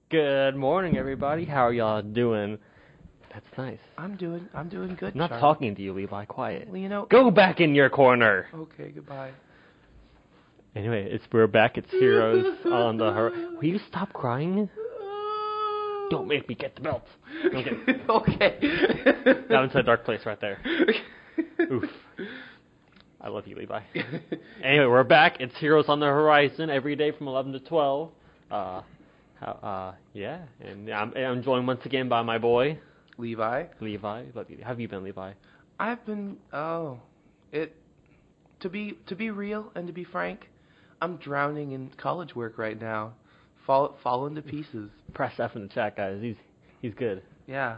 Good morning, everybody. How are y'all doing? That's nice. I'm doing good. I'm not Charlie. talking to you, Levi. Quiet. Well, you know. Go back in your corner. Okay, goodbye. Anyway, we're back. It's Heroes on the Will you stop crying? Don't make me get the belt. Okay. Okay. Now into a dark place right there. Oof. I love you, Levi. Anyway, we're back. It's Heroes on the Horizon every day from 11 to 12. Yeah, and I'm joined once again by my boy, Levi. Levi, love you. How have you been, Levi? I've been. To be real and to be frank, I'm drowning in college work right now. Falling to pieces. Press F in the chat, guys. He's good. Yeah,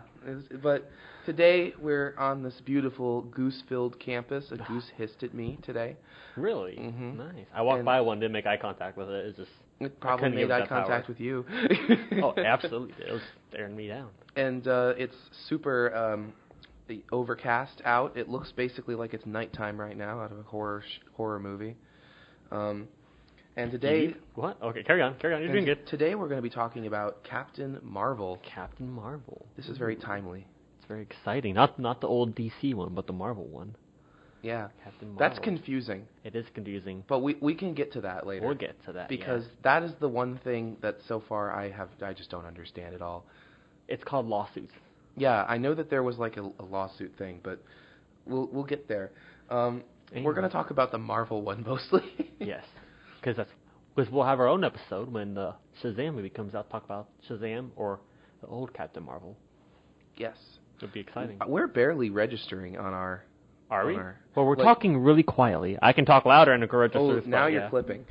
but today we're on this beautiful goose-filled campus. A goose hissed at me today. Really? Mm-hmm. Nice. I walked by one, didn't make eye contact with it. It probably made eye contact with you. Oh, absolutely. It was staring me down. And it's super overcast out. It looks basically like it's nighttime right now out of a horror movie. And today... What? Okay, carry on. You're doing good. Today we're going to be talking about Captain Marvel. Captain Marvel. This is very timely. It's very exciting. Not the old DC one, but the Marvel one. Yeah. Captain Marvel. That's confusing. It is confusing. But we can get to that later. We'll get to that, because that is the one thing that so far I just don't understand at all. It's called lawsuits. Yeah, I know that there was like a lawsuit thing, but we'll get there. Anyway. We're going to talk about the Marvel one mostly. Yes, because we'll have our own episode when the Shazam movie comes out. Talk about Shazam or the old Captain Marvel. Yes, it'll be exciting. We're barely registering on our. Are we? Well, we're talking really quietly. I can talk louder and it can register. Oh, now you're clipping.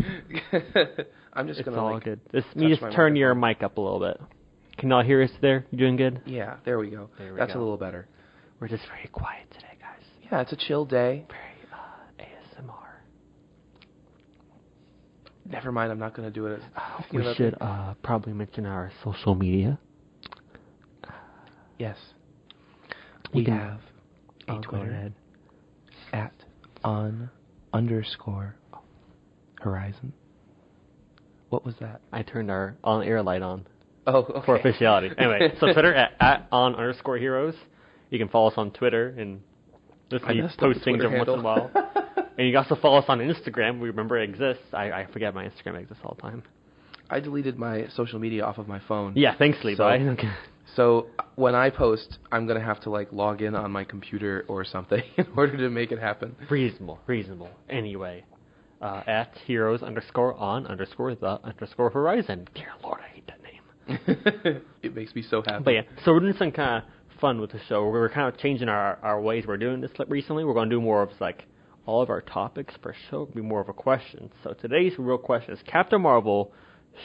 I'm just going to. It's all good. Just turn your mic up a little bit. Can y'all hear us there? You doing good? Yeah, there we go. That's a little better. We're just very quiet today, guys. Yeah, it's a chill day. Very ASMR. Never mind, I'm not going to do it. We should probably mention our social media. Yes. We have a Twitter. Go ahead. At _Horizon. What was that? I turned our on-air light on. Oh, okay. For officiality. Anyway, so Twitter at @on_heroes. You can follow us on Twitter and just be posting every once in a while. And you can also follow us on Instagram. We remember it exists. I forget my Instagram exists all the time. I deleted my social media off of my phone. Yeah, thanks, Levi. So when I post, I'm going to have to log in on my computer or something in order to make it happen. Reasonable. Anyway, at heroes_on_the_horizon. Dear Lord, I hate that name. It makes me so happy. But yeah, so we're doing some kind of fun with the show. We're kind of changing our ways we're doing this recently. We're going to do more of all of our topics per show will be more of a question. So today's real question is Captain Marvel,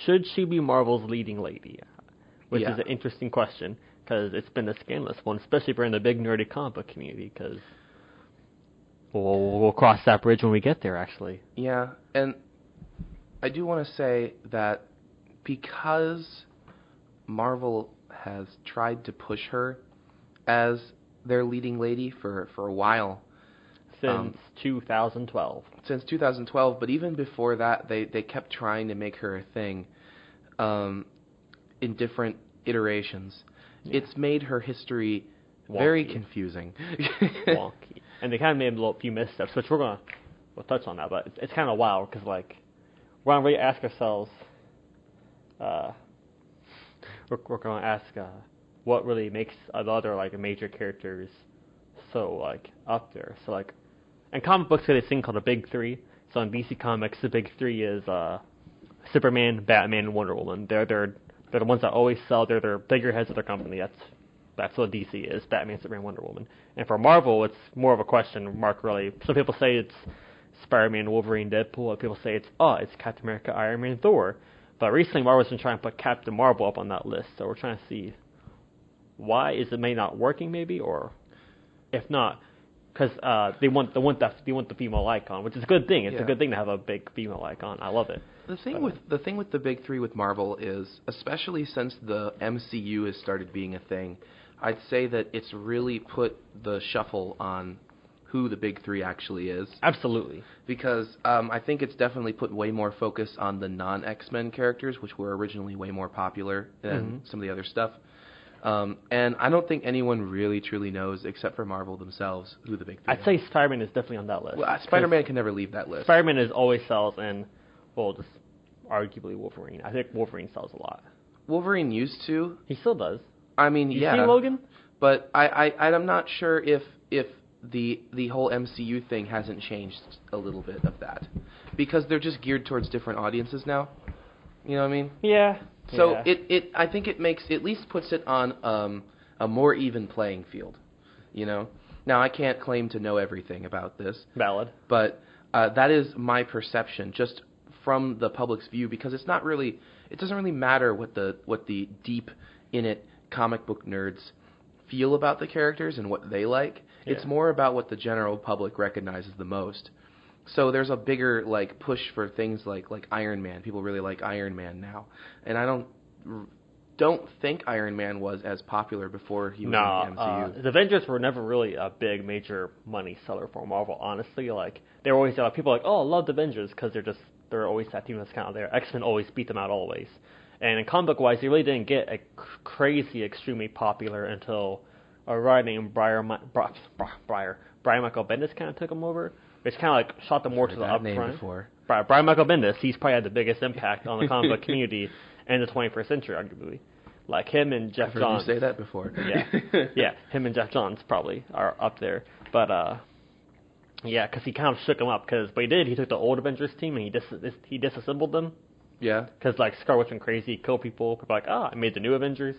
should she be Marvel's leading lady? Which is an interesting question because it's been a scandalous one, especially if you're in the big nerdy comic book community because we'll cross that bridge when we get there, actually. Yeah, and I do want to say that because Marvel has tried to push her as their leading lady for a while. Since 2012. Since 2012, but even before that, they kept trying to make her a thing in different iterations. Yeah. It's made her history very confusing. Wonky. And they kind of made a few missteps, which we'll touch on that, but it's kind of wild because, we're going to really ask ourselves, we're going to ask what really makes the other, major characters so, up there. So, in comic books, they have this thing called the Big Three. So in DC Comics, the Big Three is Superman, Batman, and Wonder Woman. They're the ones that always sell. They're the bigger heads of their company. That's what DC is: Batman, Superman, Wonder Woman. And for Marvel, it's more of a question mark, really. Some people say it's Spider-Man, Wolverine, Deadpool. Other people say it's Captain America, Iron Man, Thor. But recently, Marvel's been trying to put Captain Marvel up on that list. So we're trying to see why is it maybe not working, maybe, or if not. Because they want the female icon, which is a good thing. It's a good thing to have a big female icon. I love it. The thing with the Big Three with Marvel is, especially since the MCU has started being a thing, I'd say that it's really put the shuffle on who the big three actually is. Absolutely. Because I think it's definitely put way more focus on the non-X-Men characters, which were originally way more popular than some of the other stuff. And I don't think anyone really truly knows, except for Marvel themselves, who the big three I'd say Spider-Man is definitely on that list. Well, Spider-Man can never leave that list. Spider-Man is always sells, and, well, just arguably Wolverine. I think Wolverine sells a lot. Wolverine used to. He still does. I mean, You yeah. see Logan? But I'm not sure if the whole MCU thing hasn't changed a little bit of that. Because they're just geared towards different audiences now. You know what I mean? Yeah. So I think it makes, at least puts it on a more even playing field, you know? Now, I can't claim to know everything about this. Valid. But that is my perception, just from the public's view, because it doesn't really matter what the deep in it comic book nerds feel about the characters and what they like. Yeah. It's more about what the general public recognizes the most. So there's a bigger push for things like Iron Man. People really like Iron Man now, and I don't think Iron Man was as popular before he was in the MCU. The Avengers were never really a big major money seller for Marvel. Honestly, they were always people are like, oh, I love the Avengers because they're always that team that's kind of there. X-Men always beat them out always, and in comic book wise, they really didn't get crazy, extremely popular until a writer named Brian Michael Bendis kind of took them over. Which kind of shot them more to the upfront. Brian Michael Bendis, he's probably had the biggest impact on the comic book community in the 21st century, arguably. Like him and Jeff Johns. I've heard you say that before. Yeah, him and Jeff Johns probably are up there. But yeah, because he kind of shook them up. Because what he did, he took the old Avengers team and he disassembled them. Yeah. Because Scarlet Witch went crazy, killed people. People were like, I made the new Avengers,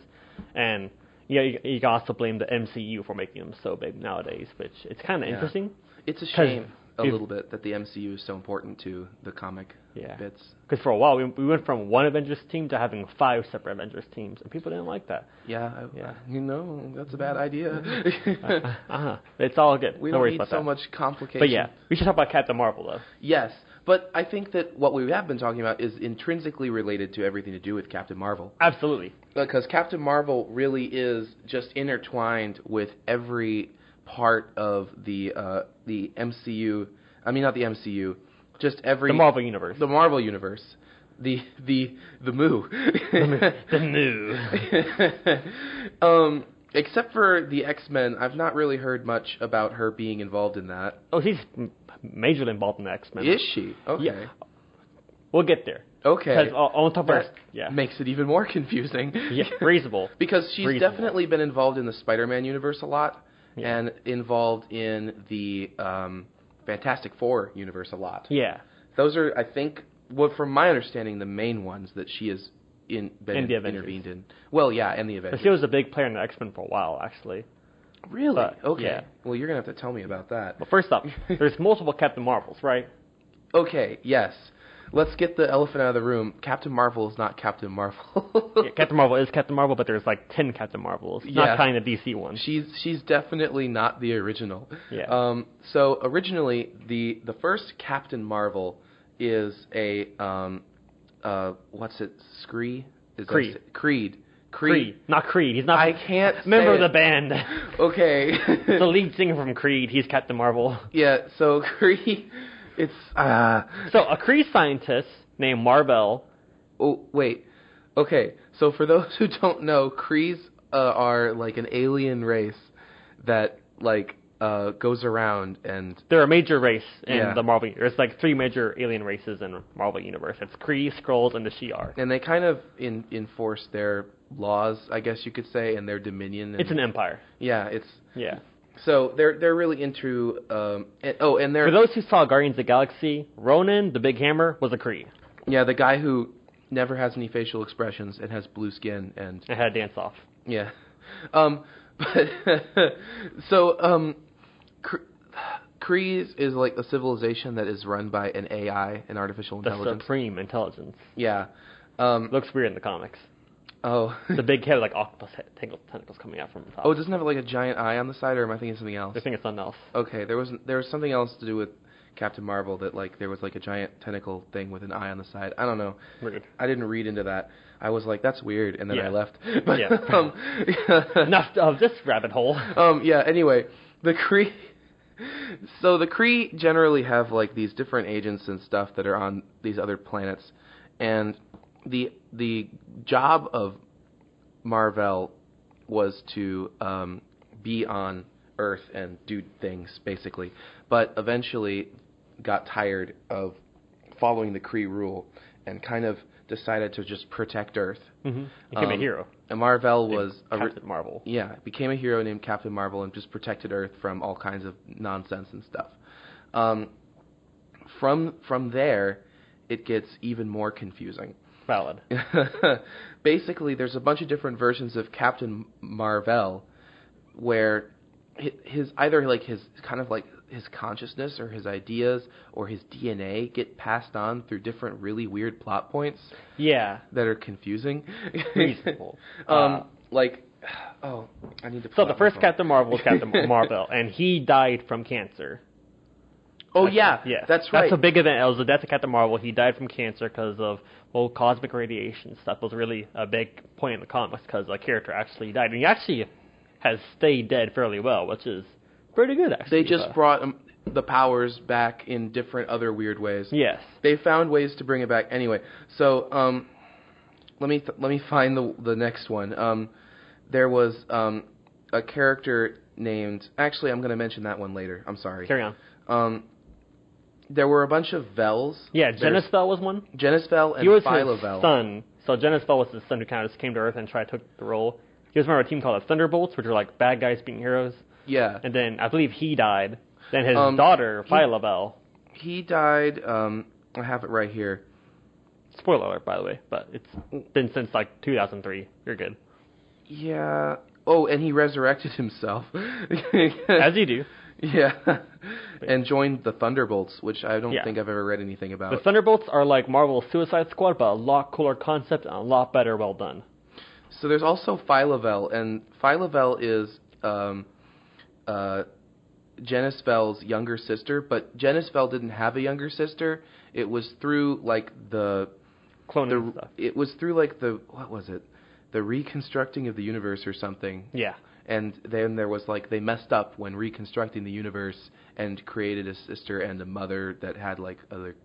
and yeah, you can also blame the MCU for making them so big nowadays, which it's kind of interesting. It's a shame. A little bit that the MCU is so important to the comic bits. Because for a while we went from one Avengers team to having 5 separate Avengers teams, and people didn't like that. Yeah. That's a bad idea. It's all good. We no don't need about so that. much complication. But yeah, we should talk about Captain Marvel though. Yes, but I think that what we have been talking about is intrinsically related to everything to do with Captain Marvel. Absolutely. Because Captain Marvel really is just intertwined with every part of the MCU. I mean, not the MCU, just every the Marvel universe. The Marvel universe. The Moo. the Moo. Except for the X-Men, I've not really heard much about her being involved in that. Oh, she's majorly involved in the X-Men. Is she? Okay. Yeah. We'll get there. Okay. Because on top of that makes it even more confusing. Yeah, reasonable. Because she's definitely been involved in the Spider-Man universe a lot. Yeah. And involved in the Fantastic Four universe a lot. Yeah. Those are, I think, from my understanding, the main ones that she has intervened in. Well, yeah, and the Avengers. But she was a big player in the X-Men for a while, actually. Really? Okay. Yeah. Well, you're going to have to tell me about that. Well, first up, there's multiple Captain Marvels, right? Okay, yes. Let's get the elephant out of the room. Captain Marvel is not Captain Marvel. Yeah, Captain Marvel is Captain Marvel, but there's 10 Captain Marvels. Not counting the DC one. She's definitely not the original. Yeah. So originally, the first Captain Marvel is a what's it? Scree? Creed. Not Creed. He's not. I can't. Member of the band. Okay. The lead singer from Creed. He's Captain Marvel. Yeah. So Creed. It's So a Kree scientist named Mar-Vell. Oh wait, okay. So for those who don't know, Krees are an alien race that goes around and they're a major race in the Marvel. There's 3 major alien races in Marvel universe. It's Kree, Skrulls, and the Shi'ar. And they kind of enforce their laws, I guess you could say, and their dominion. It's an empire. Yeah, Yeah. So they're really into and they're for those who saw Guardians of the Galaxy, Ronan, the big hammer, was a Kree. Yeah, the guy who never has any facial expressions and has blue skin and had a dance off. Yeah, but so Krees is a civilization that is run by an AI, an artificial intelligence. The supreme intelligence. Yeah, looks weird in the comics. Oh. The big head, octopus tentacles coming out from the top. Oh, it doesn't have a giant eye on the side, or am I thinking something else? I think it's something else. Okay, there was something else to do with Captain Marvel that there was a giant tentacle thing with an eye on the side. I don't know. Weird. I didn't read into that. I was like, that's weird, and then I left. Enough of this rabbit hole. Yeah. Anyway, the Kree. So the Kree generally have like these different agents and stuff that are on these other planets, and the job of Marvel was to be on Earth and do things basically, but eventually got tired of following the Kree rule and kind of decided to just protect Earth. Mm-hmm. Became a hero. And Marvel was Captain Marvel. Yeah, became a hero named Captain Marvel and just protected Earth from all kinds of nonsense and stuff. From there, it gets even more confusing. Valid. Basically, there's a bunch of different versions of Captain Marvel, where his either like his kind of like his consciousness or his ideas or his DNA get passed on through different really weird plot points. Yeah. That are confusing. Reasonable. Like, oh, I need to. So the first Captain Marvel was Captain Marvel, and he died from cancer. Oh yeah, that's right. That's a big event. It was the death of Captain Marvel. He died from cancer because of cosmic radiation stuff. It was really a big point in the comics because the character actually died, and he actually has stayed dead fairly well, which is pretty good actually. They just brought the powers back in different other weird ways. Yes, they found ways to bring it back. Anyway, so let me find the next one. There was a character named. Actually, I'm going to mention that one later. I'm sorry. Carry on. There were a bunch of Vels. Yeah, Genisvel was one. Genisvel and he was Phyla-Vel. His son. So Genisvel was his son who kind of just came to Earth and took the role. He was member of a team called the Thunderbolts, which were like bad guys being heroes. Yeah. And then I believe he died. Then his daughter, Phyla-Vel. He died. I have it right here. Spoiler alert, by the way, but it's been since like 2003. You're good. Yeah. Oh, and he resurrected himself. As you do. Yeah. And joined the Thunderbolts, which I don't think I've ever read anything about. The Thunderbolts are like Marvel's Suicide Squad, but a lot cooler concept and a lot better well done. So there's also Phyla-Vel, and Phyla-Vel is Genisvel's younger sister, but Genisvel didn't have a younger sister. It was through like the cloning stuff. It was through like what was it? The reconstructing of the universe or something. Yeah. And then there was like they messed up when reconstructing the universe and created a sister and a mother that had like other.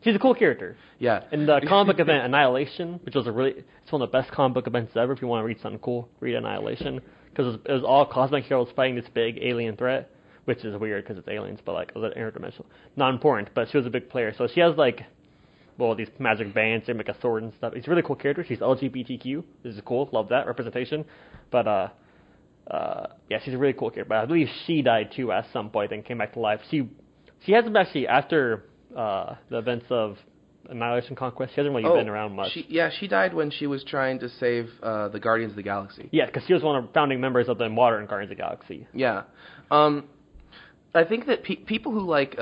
She's a cool character. Yeah. In the comic book event Annihilation, which was it's one of the best comic book events ever. If you want to read something cool, read Annihilation because it was all cosmic heroes fighting this big alien threat, which is weird because it's aliens, but like it was interdimensional, not important. But she was a big player, so she has like. Well, these magic bands, they make a sword and stuff. It's a really cool character. She's LGBTQ. This is cool. Love that representation. But, yeah, she's a really cool character. But I believe she died, too, at some point and came back to life. She hasn't actually, after the events of Annihilation Conquest, she hasn't really been around much. She died when she was trying to save the Guardians of the Galaxy. Yeah, because she was one of the founding members of the modern Guardians of the Galaxy. Yeah. I think that people who like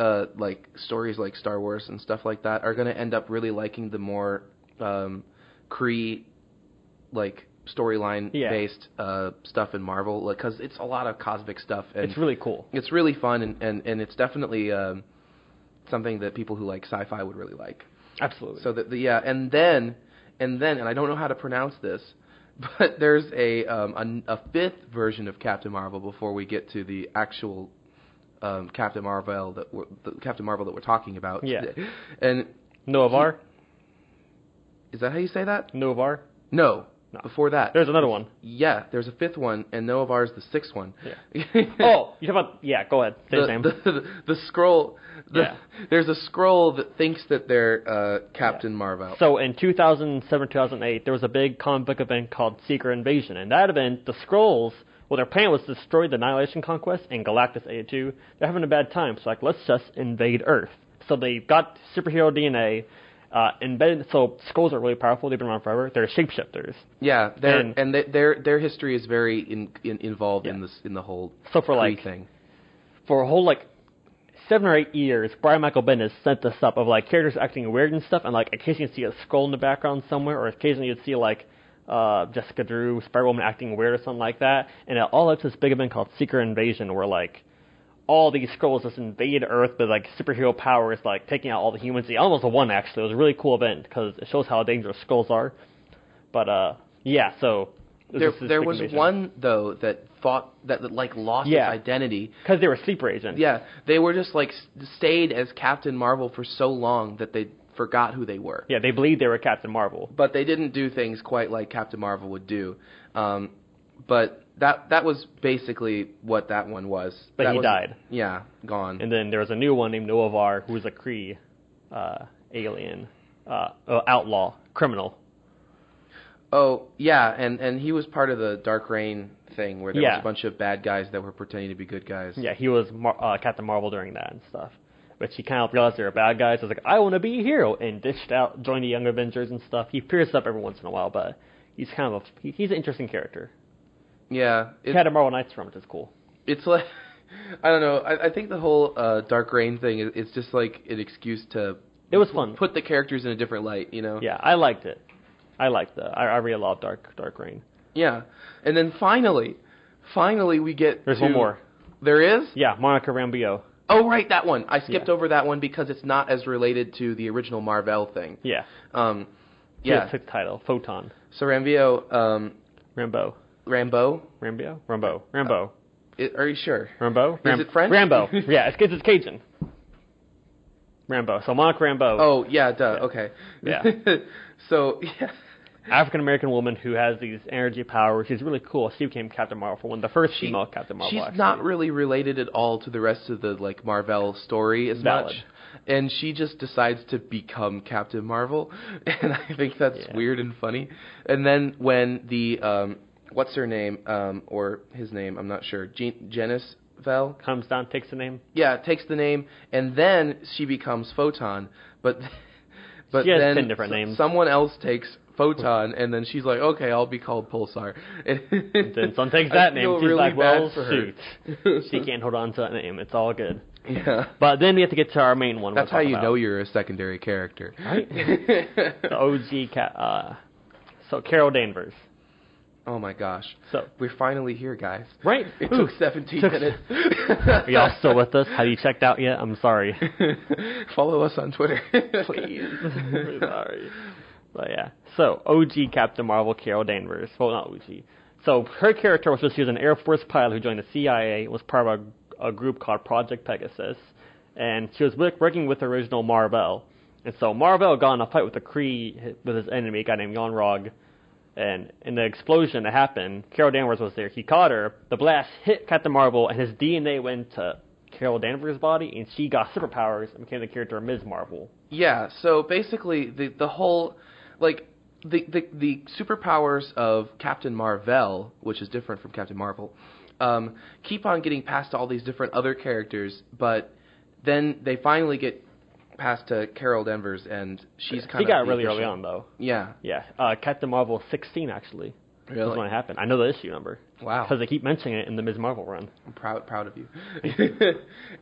stories like Star Wars and stuff like that are going to end up really liking the more Kree like storyline based stuff in Marvel because it's a lot of cosmic stuff and it's really cool. It's really fun and it's definitely something that people who like sci-fi would really like. Absolutely. So and then I don't know how to pronounce this, but there's a fifth version of Captain Marvel before we get to the actual Captain Marvel that we're talking about. Yeah. And Noh-Varr? Is that how you say that? Noh-Varr? No. Before that. There's another one. Yeah, there's a fifth one, and Noh-Varr is the sixth one. Yeah. Oh, you talking about... Yeah, go ahead. Say his name. The scroll... There's a scroll that thinks that they're Captain Marvel. So in 2007, 2008, there was a big comic book event called Secret Invasion. And that event, the Skrulls... Well, their plan was to destroy the Annihilation Conquest and Galactus 82. They're having a bad time, so let's just invade Earth. So they got superhero DNA, embedded. So Skrulls are really powerful. They've been around forever. They're shapeshifters. Yeah, their history is very involved in the whole Kree thing. For a whole 7 or 8 years, Brian Michael Bendis set this up of characters acting weird and stuff, and occasionally you'd see a Skrull in the background somewhere, or occasionally you'd see Jessica Drew, Spider-Woman acting weird or something like that, and it all led to this big event called Secret Invasion, where all these Skrulls just invade Earth with superhero powers, taking out all the humans. They almost won actually. It was a really cool event because it shows how dangerous Skrulls are. But yeah, so There was one though that thought that like lost its identity because they were sleeper agents. Yeah, they were just like stayed as Captain Marvel for so long that they forgot who they were. Yeah, they believed they were Captain Marvel, but they didn't do things quite like Captain Marvel would do. But that was basically what that one was. But he died. Yeah, gone. And then there was a new one named Noavar, who was a Kree alien, outlaw, criminal. Oh, yeah, and he was part of the Dark Reign thing where there was a bunch of bad guys that were pretending to be good guys. Yeah, he was Captain Marvel during that and stuff. But he kind of realized they were bad guys. I was like, I want to be a hero, and dished out, joined the Young Avengers and stuff. He appears up every once in a while, but he's kind of he's an interesting character. Yeah. He had a Marvel Knights run, which is cool. It's like, I don't know, I think the whole Dark Reign thing, it's just like an excuse to... It was fun. Put the characters in a different light, you know? Yeah, I liked it. I really love Dark Reign. Yeah. And then finally we get There's one more. There is? Yeah, Monica Rambeau. Oh, right, that one. I skipped over that one because it's not as related to the original Marvel thing. Yeah. Yeah. Took the title, Photon. So Rambeau... Rambeau. Rambeau? Rambeau. Are you sure? Rambeau? Is it French? Rambeau. Yeah, it's Cajun. Rambeau. So Monica Rambeau. Oh, yeah, duh. Yeah. Okay. Yeah. So, yeah. African-American woman who has these energy powers. She's really cool. She became Captain Marvel for one of the first female Captain Marvel. She's actually. not really related at all to the rest of the like Marvel story as much. And she just decides to become Captain Marvel. And I think that's weird and funny. And then when the... what's her name, or his name, I'm not sure, Janice Vel? Comes down, takes the name? Yeah, takes the name, and then she becomes Photon, but she has then 10 different names. Someone else takes Photon, and then she's like, okay, I'll be called Pulsar. And then someone takes that name, she's really like, well, for shoot. She can't hold on to that name, it's all good. Yeah. But then we have to get to our main one. That's how you know you're a secondary character. Right? The OG, so Carol Danvers. Oh my gosh. So we're finally here, guys. Right. It took 17 minutes. Are y'all still with us? Have you checked out yet? I'm sorry. Follow us on Twitter. Please. I'm sorry. But yeah. So OG Captain Marvel Carol Danvers. Well, not OG. So her character was just, she was an Air Force pilot who joined the CIA, was part of a group called Project Pegasus, and she was working with the original Mar-Vell. And so Mar-Vell got in a fight with the Kree, with his enemy, a guy named Yon-Rogg. And in the explosion that happened, Carol Danvers was there. He caught her. The blast hit Captain Marvel, and his DNA went to Carol Danvers' body, and she got superpowers and became the character Ms. Marvel. Yeah, so basically the whole, like, the superpowers of Captain Mar-Vell, which is different from Captain Marvel, keep on getting past all these different other characters, but then they finally get past to Carol Danvers, and she's kind of... She got really early on, though. Yeah. Yeah. Captain Marvel 16, actually. Really? That's when it happened. I know the issue number. Wow. Because they keep mentioning it in the Ms. Marvel run. I'm proud of you.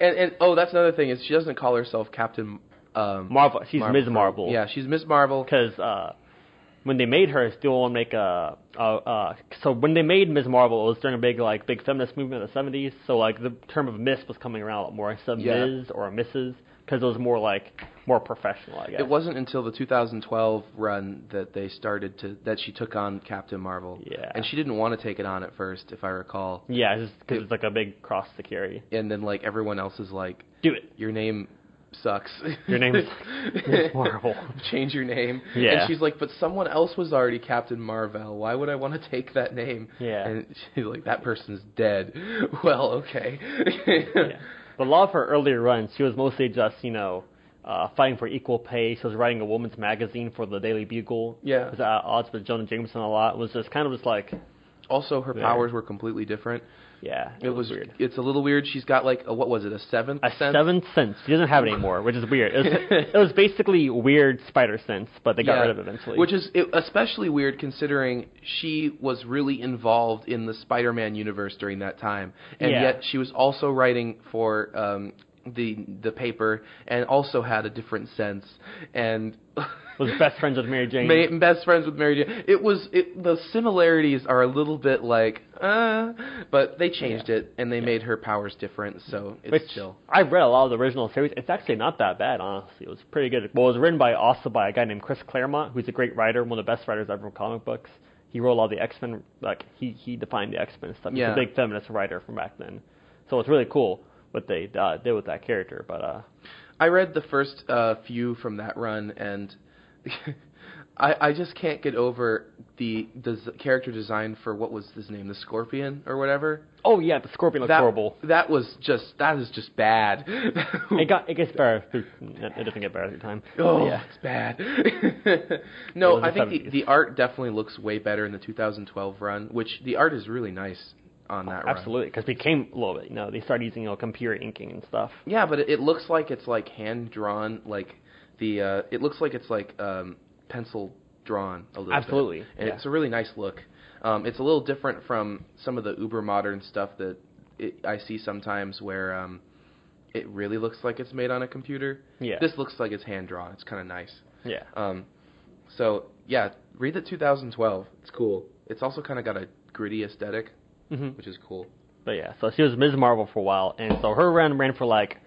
and oh, that's another thing, is she doesn't call herself Captain... Marvel. She's Marvel. Ms. Marvel. Yeah, she's Ms. Marvel. Because when they made her, they want to make so when they made Ms. Marvel, it was during a big feminist movement in the 70s. So like the term of Miss was coming around a lot more instead of Ms. or Mrs. Because it was more professional, I guess. It wasn't until the 2012 run that they started that she took on Captain Marvel. Yeah. And she didn't want to take it on at first, if I recall. Yeah, just because it's like a big cross to carry. And then like everyone else is like, do it. Your name sucks. Your name is Ms. Marvel. Change your name. Yeah. And she's like, but someone else was already Captain Marvel. Why would I want to take that name? Yeah. And she's like, that person's dead. Well, okay. Yeah. But a lot of her earlier runs, she was mostly just, fighting for equal pay. She was writing a woman's magazine for the Daily Bugle. Yeah. It was at odds with Jonah Jameson a lot. It was just kind of just like... Also, her powers were completely different. Yeah, it was weird. It's a little weird. She's got like what was it? A seventh sense? Seventh sense. She doesn't have it anymore, which is weird. It was basically weird spider sense, but they got rid of it eventually. Which is especially weird considering she was really involved in the Spider-Man universe during that time, and yet she was also writing for the paper and also had a different sense and was best friends with Mary Jane. Best friends with Mary Jane. The similarities are a little bit like, but they changed it and they made her powers different, so it's chill. I've read a lot of the original series. It's actually not that bad, honestly. It was pretty good. Well, it was written by a guy named Chris Claremont, who's a great writer, one of the best writers ever in comic books. he wrote all the X-Men, like, he defined the X-Men and stuff. He's Yeah. a big feminist writer from back then. So it's really cool what they did with that character, but... I read the first few from that run, and I just can't get over the character design for, what was his name, the Scorpion or whatever. Oh yeah, the Scorpion looks horrible. That is just bad. It gets better. It doesn't get better through time. Oh, yeah. it's bad. No, It was I think the 70s. the art definitely looks way better in the 2012 run, which the art is really nice on that run. Absolutely, because it became a little bit, they started using, computer inking and stuff. Yeah, but it looks like it's like hand drawn, like it looks like it's like pencil drawn a little Absolutely, bit. And yeah. it's a really nice look. It's a little different from some of the uber modern stuff that I see sometimes where it really looks like it's made on a computer. Yeah. This looks like it's hand drawn. It's kind of nice. Yeah. So yeah, read the 2012. It's cool. It's also kind of got a gritty aesthetic, which is cool. But yeah, so she was Ms. Marvel for a while, and so her run ran for like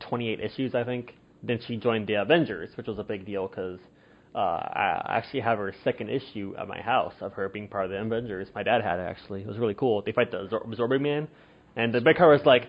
28 issues, I think. Then she joined the Avengers, which was a big deal because I actually have her second issue at my house of her being part of the Avengers. My dad had it, actually. It was really cool. They fight the Absorbing Man, and the big cover was like,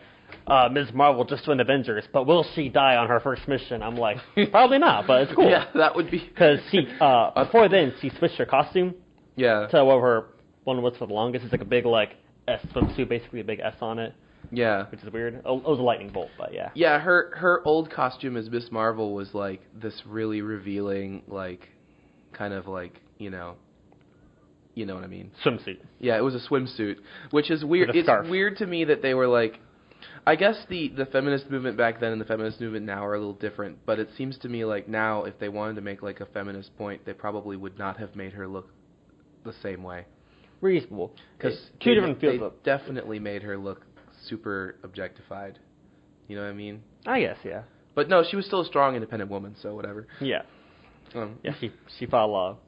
Ms. Marvel just joined Avengers, but will she die on her first mission? I'm like, probably not, but it's cool. Yeah, that would be... Because she, before then, she switched her costume Yeah. to what her one was for the longest. It's like a big, like, S swimsuit, basically a big S on it, Yeah. which is weird. It was a lightning bolt, but yeah. Yeah, her old costume as Miss Marvel was like this really revealing, like, kind of like, you know what I mean. Swimsuit. Yeah, it was a swimsuit, which is weird. With a It's scarf. weird to me that they were like, I guess the feminist movement back then and the feminist movement now are a little different, but it seems to me like now if they wanted to make like a feminist point, they probably would not have made her look the same way. Reasonable. Because two different fields they of... definitely made her look super objectified. You know what I mean? I guess, yeah. But no, she was still a strong, independent woman, so whatever. Yeah. Yeah, she fought a lot.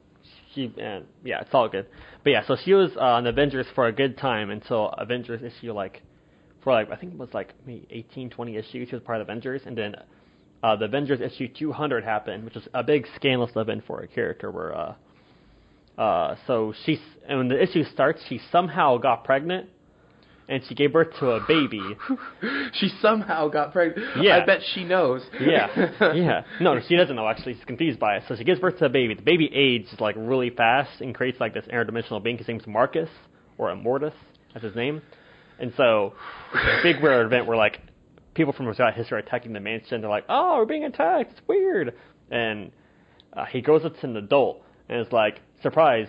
Yeah, it's all good. But yeah, so she was on Avengers for a good time until Avengers issue I think it was like maybe 18, 20 issues. She was part of Avengers, and then the Avengers issue 200 happened, which was a big scandalous event for a character where and when the issue starts, she somehow got pregnant, and she gave birth to a baby. She somehow got pregnant. Yeah. I bet she knows. Yeah. No, she doesn't know, actually. She's confused by it. So she gives birth to a baby. The baby ages, like, really fast and creates, like, this interdimensional being. His name's Marcus, or Immortus, that's his name. And so it's a big weird event where, like, people from throughout history are attacking the mansion. They're like, oh, we're being attacked. It's weird. And he grows up to an adult, and it's like, surprise,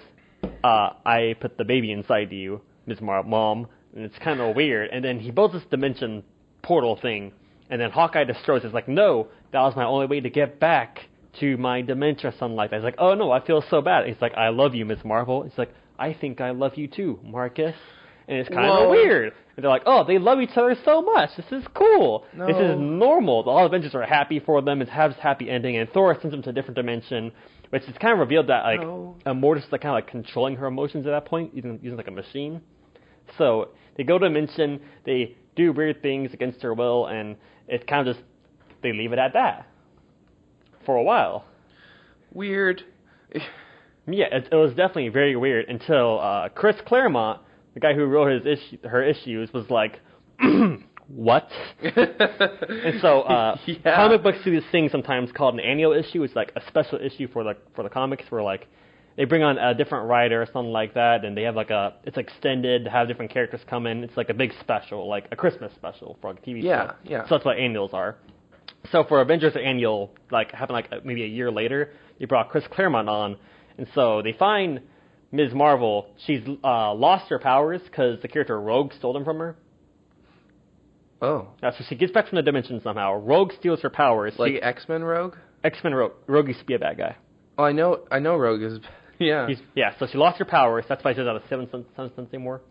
I put the baby inside you, Ms. Mom. And it's kind of weird. And then he builds this dimension portal thing, and then Hawkeye destroys it. It's like, no, that was my only way to get back to my dementia, something like that. He's like, oh, no, I feel so bad. He's like, I love you, Ms. Marvel. He's like, I think I love you too, Marcus. And it's kind of weird. And they're like, oh, they love each other so much. This is cool. No. This is normal. All Avengers are happy for them. It has a happy ending. And Thor sends them to a different dimension, which is kind of revealed that, like, Immortus is like, kind of like controlling her emotions at that point, using like a machine. So they go to a dimension, they do weird things against her will, and it's kind of just, they leave it at that for a while. Weird. Yeah, it was definitely very weird until Chris Claremont, the guy who wrote her issues, was like, what? And so comic books do this thing sometimes called an annual issue. It's like a special issue for the comics where, like, they bring on a different writer or something like that, and they have it's extended, have different characters come in. It's like a big special, like a Christmas special for a TV show. Yeah. So that's what annuals are. So for Avengers Annual, like, happened like maybe a year later, they brought Chris Claremont on, and so they find Ms. Marvel. She's lost her powers because the character Rogue stole them from her. Oh. So she gets back from the dimension somehow. Rogue steals her powers. Like X-Men Rogue? X-Men Rogue. Rogue used to be a bad guy. Oh, I know Rogue is... Yeah. So she lost her powers. That's why she's not a Seven Sons anymore.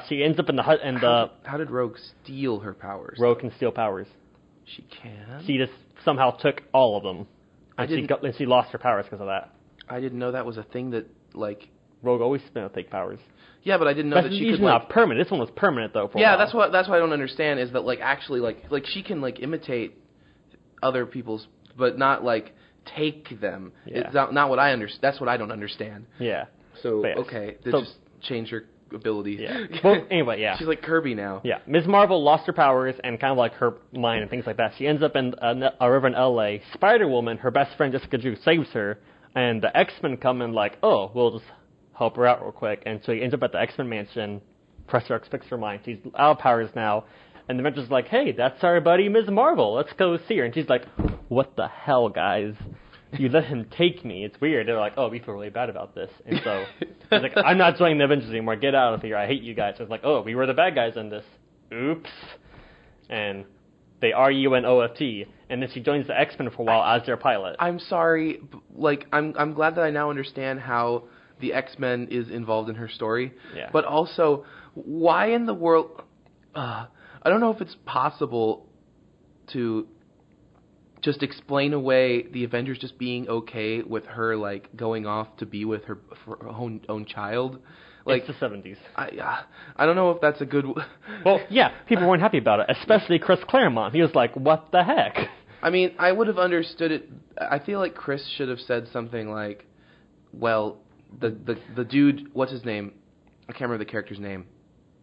She ends up in the hut, and How did Rogue steal her powers? Rogue can steal powers. She can? She just somehow took all of them. And she lost her powers because of that. I didn't know that was a thing that, like... Rogue always been able to take powers. Yeah, but I didn't know that she could, like... not permanent. This one was permanent, though, for a while. that's what I don't understand, is that, like, actually, like she can, like, imitate other people's, but not, like, take them. Yeah. It's not what I understand. That's what I don't understand. Yeah. So But yes. okay, they So- just change her ability. Yeah. Well, anyway, yeah. She's like Kirby now. Yeah, Ms. Marvel lost her powers and kind of like her mind and things like that. She ends up in a river in L.A. Spider-Woman, her best friend Jessica Drew, saves her, and the X-Men come in like, oh, we'll just help her out real quick. And so he ends up at the X-Men mansion. Professor X picks her mind. She's out of powers now. And the Avengers like, hey, that's our buddy Ms. Marvel. Let's go see her. And she's like, what the hell, guys? You let him take me. It's weird. They're like, oh, we feel really bad about this. And so he's like, I'm not joining the Avengers anymore. Get out of here. I hate you guys. So it's like, oh, we were the bad guys in this. Oops. And they RUNOFT. And then she joins the X-Men for a while as their pilot. I'm sorry, like I'm glad that I now understand how the X-Men is involved in her story. Yeah. But also, why in the world? I don't know if it's possible to just explain away the Avengers just being okay with her like going off to be with her own child. Like it's the 70s. I don't know if that's a good. Well, yeah, people weren't happy about it, especially Chris Claremont. He was like, what the heck? I mean, I would have understood it. I feel like Chris should have said something like, well, the dude, what's his name? I can't remember the character's name.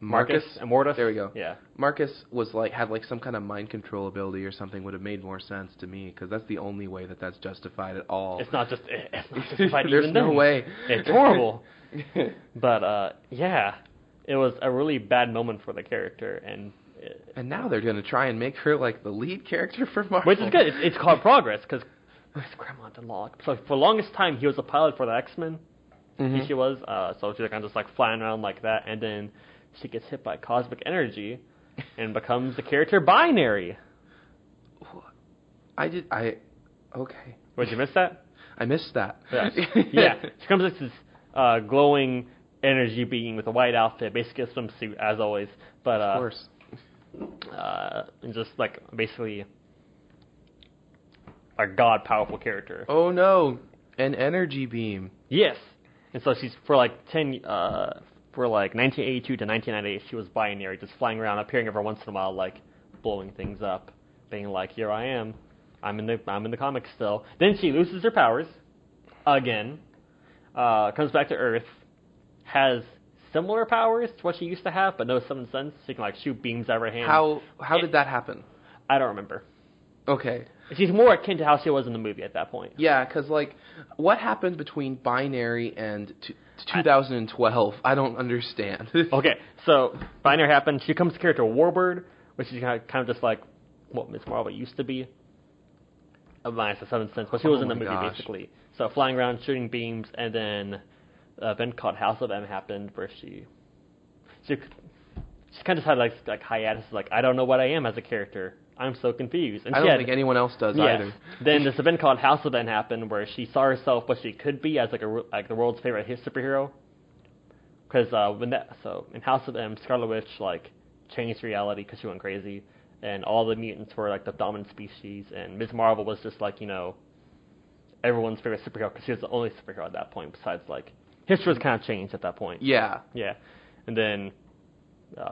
Marcus Immortus? There we go. Yeah. Marcus was like had like some kind of mind control ability or something. Would have made more sense to me because that's the only way that that's justified at all. It's not justified There's even no then. way. It's horrible. But, yeah, it was a really bad moment for the character. And now they're going to try and make her like the lead character for Marvel. Which is good. It's called progress because Chris Claremont and Log. So for the longest time, he was a pilot for the X-Men. Mhm. She was. So she's kind of just like flying around like that. And then she gets hit by cosmic energy and becomes the character Binary. Okay. Did you miss that? I missed that. Yes. Yeah. She comes as this glowing energy being with a white outfit, basically a swimsuit as always. But Of course. And just like basically a god powerful character. Oh no, an energy beam. Yes. And so she's for like 1982 to 1998, she was Binary, just flying around, appearing every once in a while, like blowing things up, being like, "Here I am, I'm in the comics still." Then she loses her powers again, comes back to Earth, has similar powers to what she used to have, but no seventh sense. She can like shoot beams out of her hand. How did that happen? I don't remember. Okay. She's more akin to how she was in the movie at that point. Yeah, because like, what happened between Binary and 2012? I don't understand. Okay, so Binary happened. She becomes the character Warbird, which is kind of just like what Ms. Marvel used to be. Minus the seventh sense, but she was in the movie basically. So flying around, shooting beams, and then an event called House of M happened where she kind of just had like hiatus, like I don't know what I am as a character. I'm so confused. And I don't think anyone else does either. Then this event called House of M happened where she saw herself what she could be as like the world's favorite superhero. Because in House of M, Scarlet Witch like changed reality because she went crazy, and all the mutants were like the dominant species, and Ms. Marvel was just like everyone's favorite superhero because she was the only superhero at that point. Besides like history was kind of changed at that point. Yeah. Yeah, and then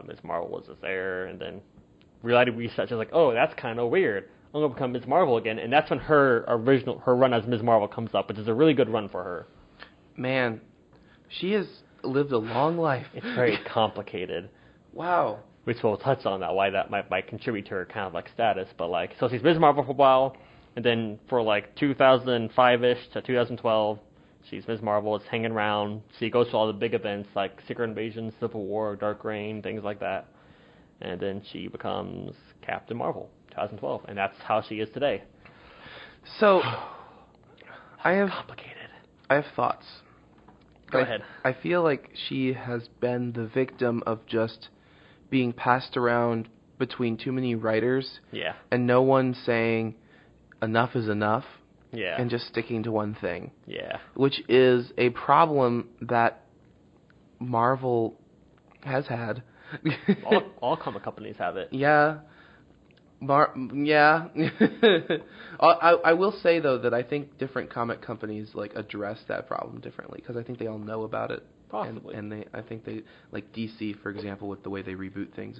Ms. Marvel was just there, and then reality reset. She was like, oh, that's kind of weird. I'm gonna become Ms. Marvel again, and that's when her run as Ms. Marvel comes up, which is a really good run for her. Man, she has lived a long life. It's very complicated. Wow. Which we'll touch on that, why that might contribute to her kind of like status, but like, so she's Ms. Marvel for a while, and then for like 2005-ish to 2012, she's Ms. Marvel, is hanging around. She goes to all the big events like Secret Invasion, Civil War, Dark Reign, things like that. And then she becomes Captain Marvel, 2012, and that's how she is today. So, I Complicated. have thoughts. Go ahead. I feel like she has been the victim of just being passed around between too many writers. Yeah. And no one saying enough is enough. Yeah. And just sticking to one thing. Yeah. Which is a problem that Marvel has had. all comic companies have it. Yeah. Yeah. I will say though that I think different comic companies like address that problem differently because I think they all know about it. Possibly. And I think they like DC, for example, with the way they reboot things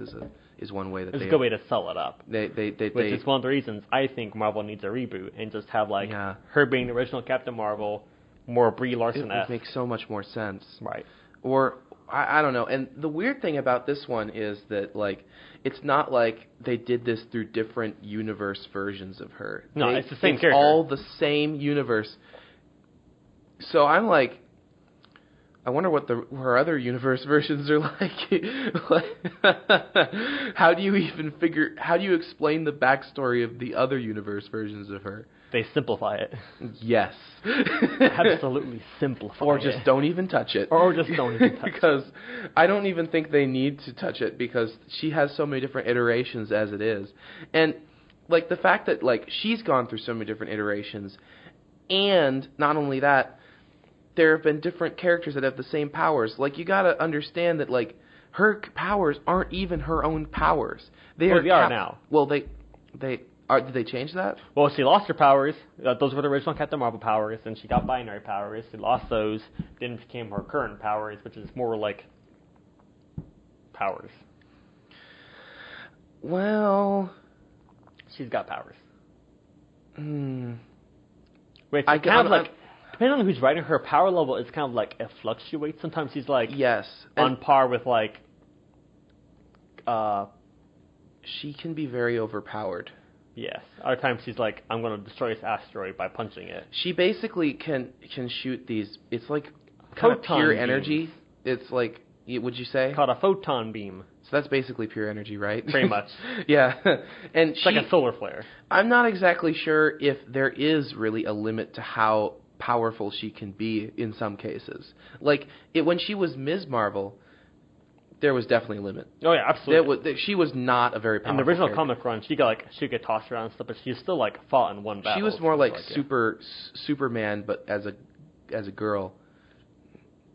is one way that It's a good way to sell it up. Which They is one of the reasons I think Marvel needs a reboot and just have like Yeah. her being the original Captain Marvel, more Brie It Larson would esque. make so much more sense. Right. Or I don't know. And the weird thing about this one is that like it's not like they did this through different universe versions of her. No, it's the same character. It's all the same universe. So I'm like, I wonder what her other universe versions are like. How do you explain the backstory of the other universe versions of her? They simplify it. Yes. Absolutely simplify Or it. just don't even touch it. Or just don't even touch because I don't even think they need to touch it because she has so many different iterations as it is. And like the fact that like she's gone through so many different iterations, and not only that, there have been different characters that have the same powers. Like you got to understand that like her powers aren't even her own powers. They Well, are they are now. Well, they are. Did they change that? Well, she lost her powers. Those were the original Captain Marvel powers, and she got binary powers. She lost those, then became her current powers, which is more like powers. Well, she's got powers. Hmm. Wait, it's kind of like, depending on who's writing her power level, it's kind of like it fluctuates. Sometimes she's like yes, on par with like. She can be very overpowered. Yes. Other times she's like, I'm going to destroy this asteroid by punching it. She basically can shoot these. It's like kind of pure beams. energy. It's like, would you say? Called a photon beam. So that's basically pure energy, right? Pretty much. Yeah. And it's like a solar flare. I'm not exactly sure if there is really a limit to how powerful she can be in some cases. Like when she was Ms. Marvel, there was definitely a limit. Oh yeah, absolutely. She was not a very powerful. In the original character. comic run, she could toss around and stuff, but she still like fought in one battle. She was more like yeah. Superman, but as a girl.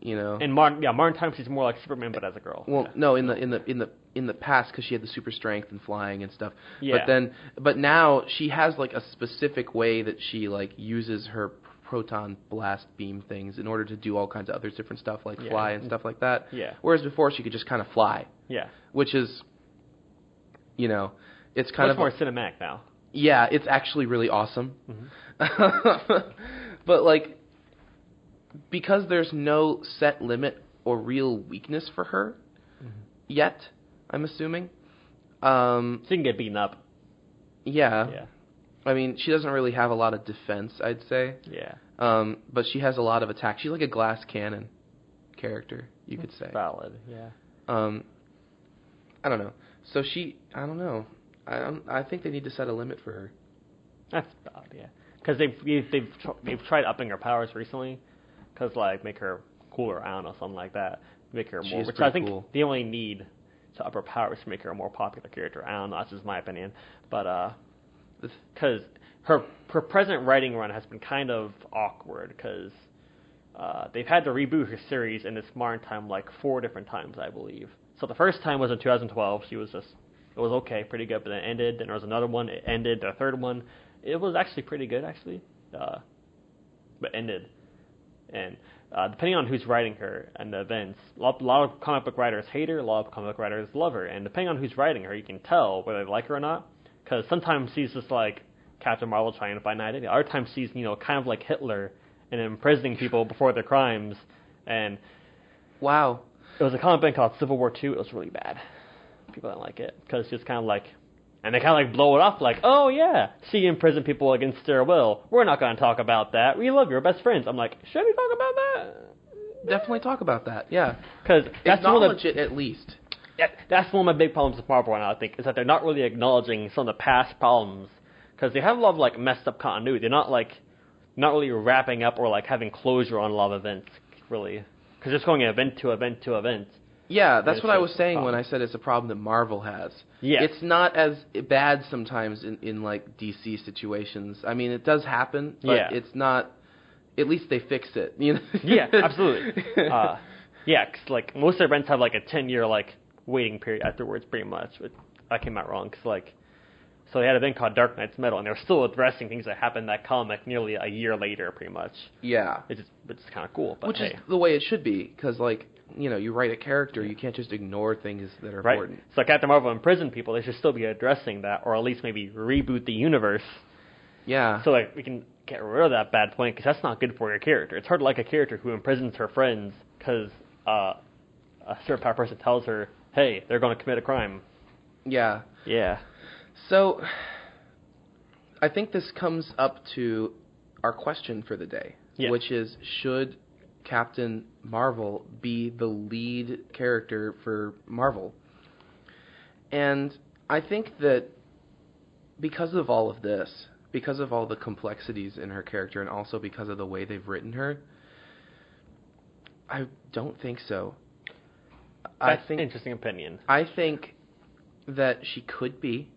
You know. In modern times she's more like Superman, but as a girl. Well, yeah. no, in the past, because she had the super strength and flying and stuff. Yeah. But now she has like a specific way that she like uses her proton blast beam things in order to do all kinds of other different stuff like fly and stuff like that. Yeah. Whereas before she could just kind of fly. Yeah. Which is, it's kind much of more cinematic now. Yeah, it's actually really awesome. Mm-hmm. But like, because there's no set limit or real weakness for her yet, I'm assuming. She can get beaten up. Yeah. Yeah. I mean, she doesn't really have a lot of defense, I'd say. Yeah. But she has a lot of attack. She's like a glass cannon character, you could say. Valid, yeah. I don't know. So I don't know. I think they need to set a limit for her. That's valid, yeah. Because they've tried upping her powers recently. Because like make her cooler, I don't know, something like that. Make her more, which I think cool. they only need to up her powers to make her a more popular character. I don't know. That's just my opinion. But because her present writing run has been kind of awkward because they've had to reboot her series in this modern time like 4 different times, I believe. So the first time was in 2012. It was okay, pretty good, but then it ended. Then there was another one. It ended. The third one, it was actually pretty good, actually, but ended. And depending on who's writing her and the events, a lot of comic book writers hate her, a lot of comic book writers love her. And depending on who's writing her, you can tell whether they like her or not. Because sometimes she's just like Captain Marvel trying to find identity. Other times she's, kind of like Hitler and imprisoning people before their crimes. And wow, it was a comic book called Civil War II. It was really bad. People didn't like it because she's kind of like, and they kind of like blow it off like, oh yeah, she imprisoned people against their will. We're not going to talk about that. We love you, we're best friends. I'm like, should we talk about that? Definitely talk about that. Yeah, because acknowledge it at least. That's one of my big problems with Marvel right now, I think, is that they're not really acknowledging some of the past problems. Because they have a lot of, like, messed up continuity. They're not really wrapping up or, like, having closure on a lot of events, really. Because it's going event to event to event. Yeah, that's what I was saying when I said it's a problem that Marvel has. Yeah. It's not as bad sometimes in like, DC situations. I mean, it does happen, but it's not... At least they fix it, Yeah, absolutely. Yeah, because, like, most of their events have, like, a 10-year, like, waiting period afterwards, pretty much. But I came out wrong, because, like, so they had an event called Dark Knight's Metal, and they were still addressing things that happened in that comic nearly a year later, pretty much. Yeah. It's kind of cool. But which is the way it should be, because, like, you write a character, you can't just ignore things that are important. So Captain Marvel imprisoned people, they should still be addressing that, or at least maybe reboot the universe. Yeah. So, like, we can get rid of that bad point, because that's not good for your character. It's hard to like a character who imprisons her friends because a certain power person tells her, hey, they're going to commit a crime. Yeah. Yeah. So, I think this comes up to our question for the day, which is, should Captain Marvel be the lead character for Marvel? And I think that because of all of this, because of all the complexities in her character, and also because of the way they've written her, I don't think so. That's an interesting opinion. I think that she could be,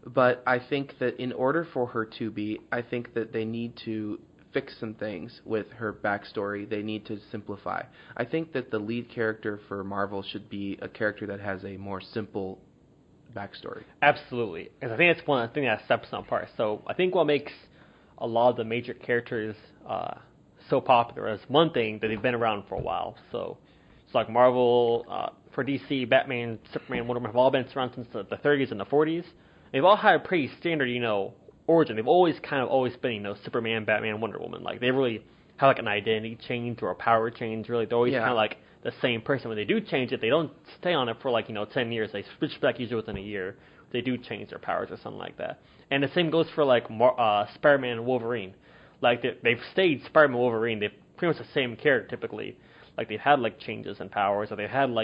but I think that in order for her to be, I think that they need to fix some things with her backstory. They need to simplify. I think that the lead character for Marvel should be a character that has a more simple backstory. Absolutely. Because I think that's one thing that sets them apart. So I think what makes a lot of the major characters so popular is one thing, that they've been around for a while. So it's like Marvel, for DC, Batman, Superman, Wonder Woman have all been around since the 30s and the 40s. They've all had a pretty standard, origin. They've always been, Superman, Batman, Wonder Woman. Like, they really have like an identity change or a power change. Really, they're always kind of like the same person. When they do change it, they don't stay on it for 10 years. They switch back usually within a year. They do change their powers or something like that. And the same goes for Spider-Man and Wolverine. Like, they've stayed Spider-Man and Wolverine. They're pretty much the same character typically. Like, they've had changes in powers, or they've had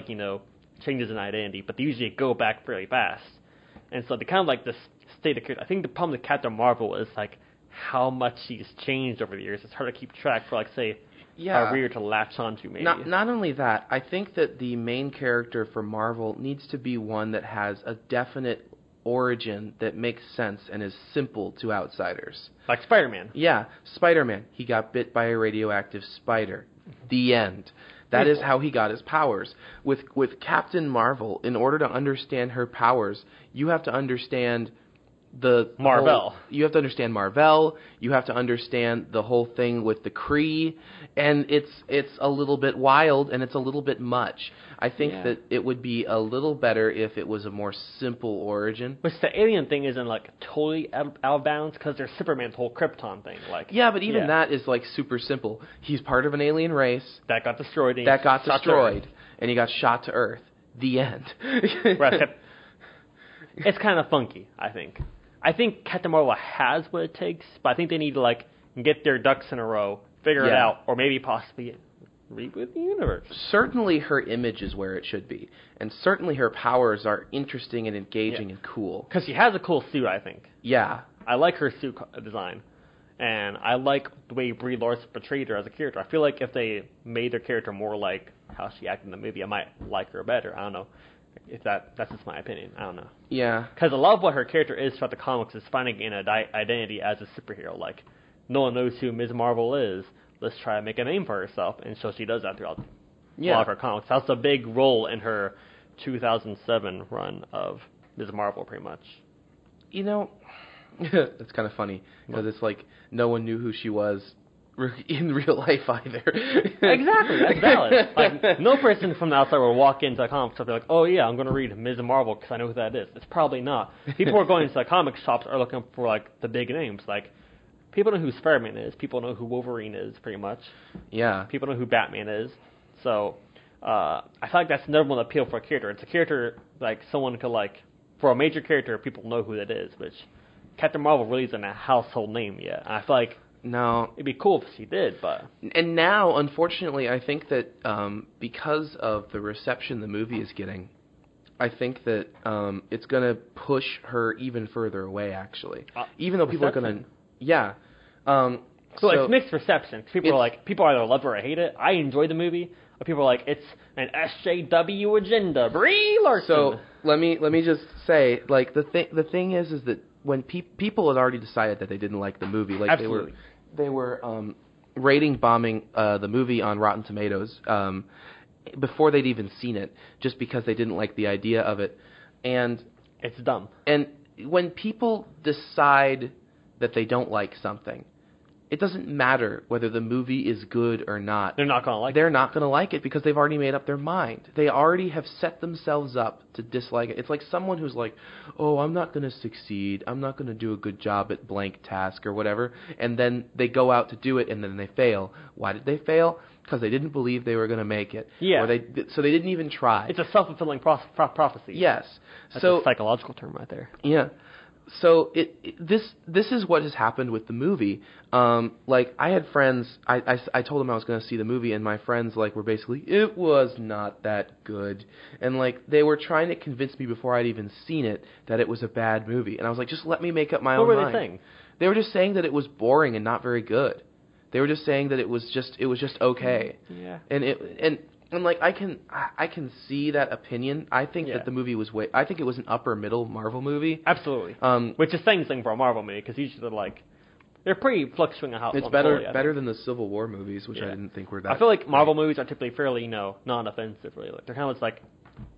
changes in identity, but they usually go back fairly fast. And so they kind of this state of character. I think the problem with Captain Marvel is how much she's changed over the years. It's hard to keep track for say a reader to latch onto, maybe. Not only that, I think that the main character for Marvel needs to be one that has a definite origin that makes sense and is simple to outsiders. Like Spider-Man. Yeah, Spider-Man. He got bit by a radioactive spider. The end. That is how he got his powers. With Captain Marvel, in order to understand her powers, you have to understand Marvel. You have to understand Marvel. You have to understand the whole thing with the Kree, and it's a little bit wild and it's a little bit much. I think that it would be a little better if it was a more simple origin. Which the alien thing isn't totally out of bounds, because there's Superman's whole Krypton thing. But even that is super simple. He's part of an alien race that got destroyed. And he got shot to Earth. The end. It's kind of funky, I think. I think Captain Marvel has what it takes, but I think they need to get their ducks in a row, figure it out, or maybe possibly reboot the universe. Certainly her image is where it should be, and certainly her powers are interesting and engaging and cool. Because she has a cool suit, I think. Yeah. I like her suit design, and I like the way Brie Larson portrayed her as a character. I feel like if they made their character more like how she acted in the movie, I might like her better. I don't know. If that's just my opinion. I don't know. Yeah. Because a lot of what her character is throughout the comics is finding an identity as a superhero. No one knows who Ms. Marvel is. Let's try to make a name for herself. And so she does that throughout a lot of her comics. That's a big role in her 2007 run of Ms. Marvel, pretty much. It's kind of funny. Because it's no one knew who she was in real life either. Exactly, that's valid. No person from the outside will walk into a comic shop and be like, oh yeah, I'm going to read Ms. Marvel because I know who that is. It's probably not. People who are going into the comic shops are looking for the big names. People know who Spider-Man is. People know who Wolverine is, pretty much. Yeah. People know who Batman is. So I feel that's the number one appeal for a character. It's a character someone could for a major character, people know who that is, which Captain Marvel really isn't a household name yet. And I feel no. It'd be cool if she did, but... And now, unfortunately, I think that because of the reception the movie is getting, I think that it's going to push her even further away, actually. Even though people are going to... Yeah. So it's mixed reception. People either love her or hate it. I enjoy the movie, but people are it's an SJW agenda. Brie Larson! So, let me just say, the thing is that when people had already decided that they didn't like the movie, Absolutely. They were rating bombing the movie on Rotten Tomatoes before they'd even seen it, just because they didn't like the idea of it. And it's dumb. And when people decide that they don't like something, it doesn't matter whether the movie is good or not. They're not gonna like They're not going to like it because they've already made up their mind. They already have set themselves up to dislike it. It's like someone who's like, oh, I'm not going to succeed. I'm not going to do a good job at blank task or whatever. And then they go out to do it and then they fail. Why did they fail? Because they didn't believe they were going to make it. Yeah. So they didn't even try. It's a self-fulfilling prophecy. Yes. That's So a psychological term right there. yeah. So this is what has happened with the movie. Like I had friends, I told them I was going to see the movie, and my friends like were basically, it was not that good, and like they were trying to convince me before I'd even seen it that it was a bad movie, and I was like, just let me make up my own mind. What were they saying? They were just saying that it was boring and not very good. They were just saying that it was just okay. Yeah. And like I can see that opinion. I think that the movie was I think it was an upper middle Marvel movie. Absolutely. Which is saying something for a Marvel movie because usually they're pretty fluctuating how it's better than the Civil War movies, which I didn't think were that. I feel like Marvel movies are typically fairly non-offensive. Really, they're kind of like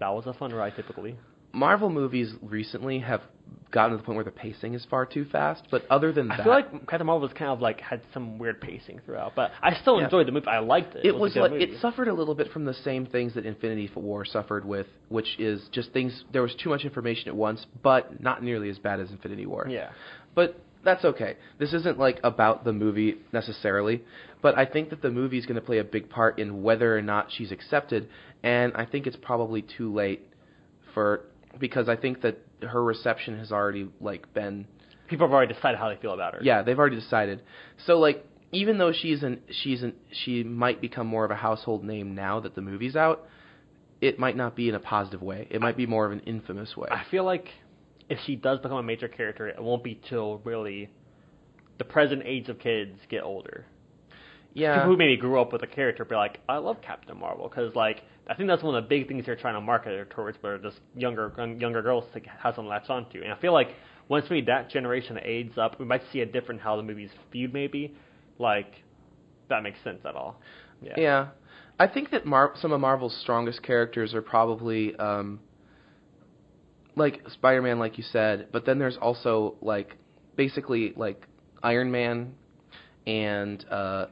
that was a fun ride typically. Marvel movies recently have gotten to the point where the pacing is far too fast, but other than that... I feel like Captain Marvel was kind of like had some weird pacing throughout, but I still enjoyed the movie. I liked it. It was like it suffered a little bit from the same things that Infinity War suffered with, which is just things... There was too much information at once, but not nearly as bad as Infinity War. Yeah. But that's okay. This isn't like about the movie necessarily, but I think that the movie is going to play a big part in whether or not she's accepted, and I think it's probably too late because I think that her reception has already been... People have already decided how they feel about her. Yeah, they've already decided. So even though she might become more of a household name now that the movie's out, it might not be in a positive way. It might be more of an infamous way. I feel like if she does become a major character, it won't be till really the present age of kids get older. Yeah. People who maybe grew up with a character be like, I love Captain Marvel, because I think that's one of the big things they're trying to market her towards, where just younger girls to have something to latch onto. And I feel like once maybe that generation aids up, we might see a different how the movie's viewed. Maybe that makes sense at all. Yeah. Yeah, I think that some of Marvel's strongest characters are probably like Spider-Man, like you said, but then there's also basically Iron Man and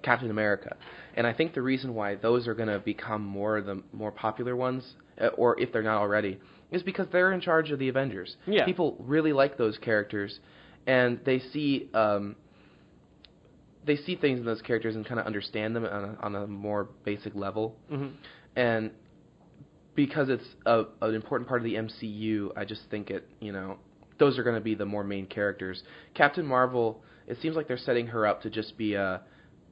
Captain America. And I think the reason why those are going to become the more popular ones, or if they're not already, is because they're in charge of the Avengers. Yeah. People really like those characters, and they see things in those characters and kind of understand them on a more basic level. Mm-hmm. And because it's an important part of the MCU, I just think those are going to be the more main characters. Captain Marvel, it seems like they're setting her up to just be a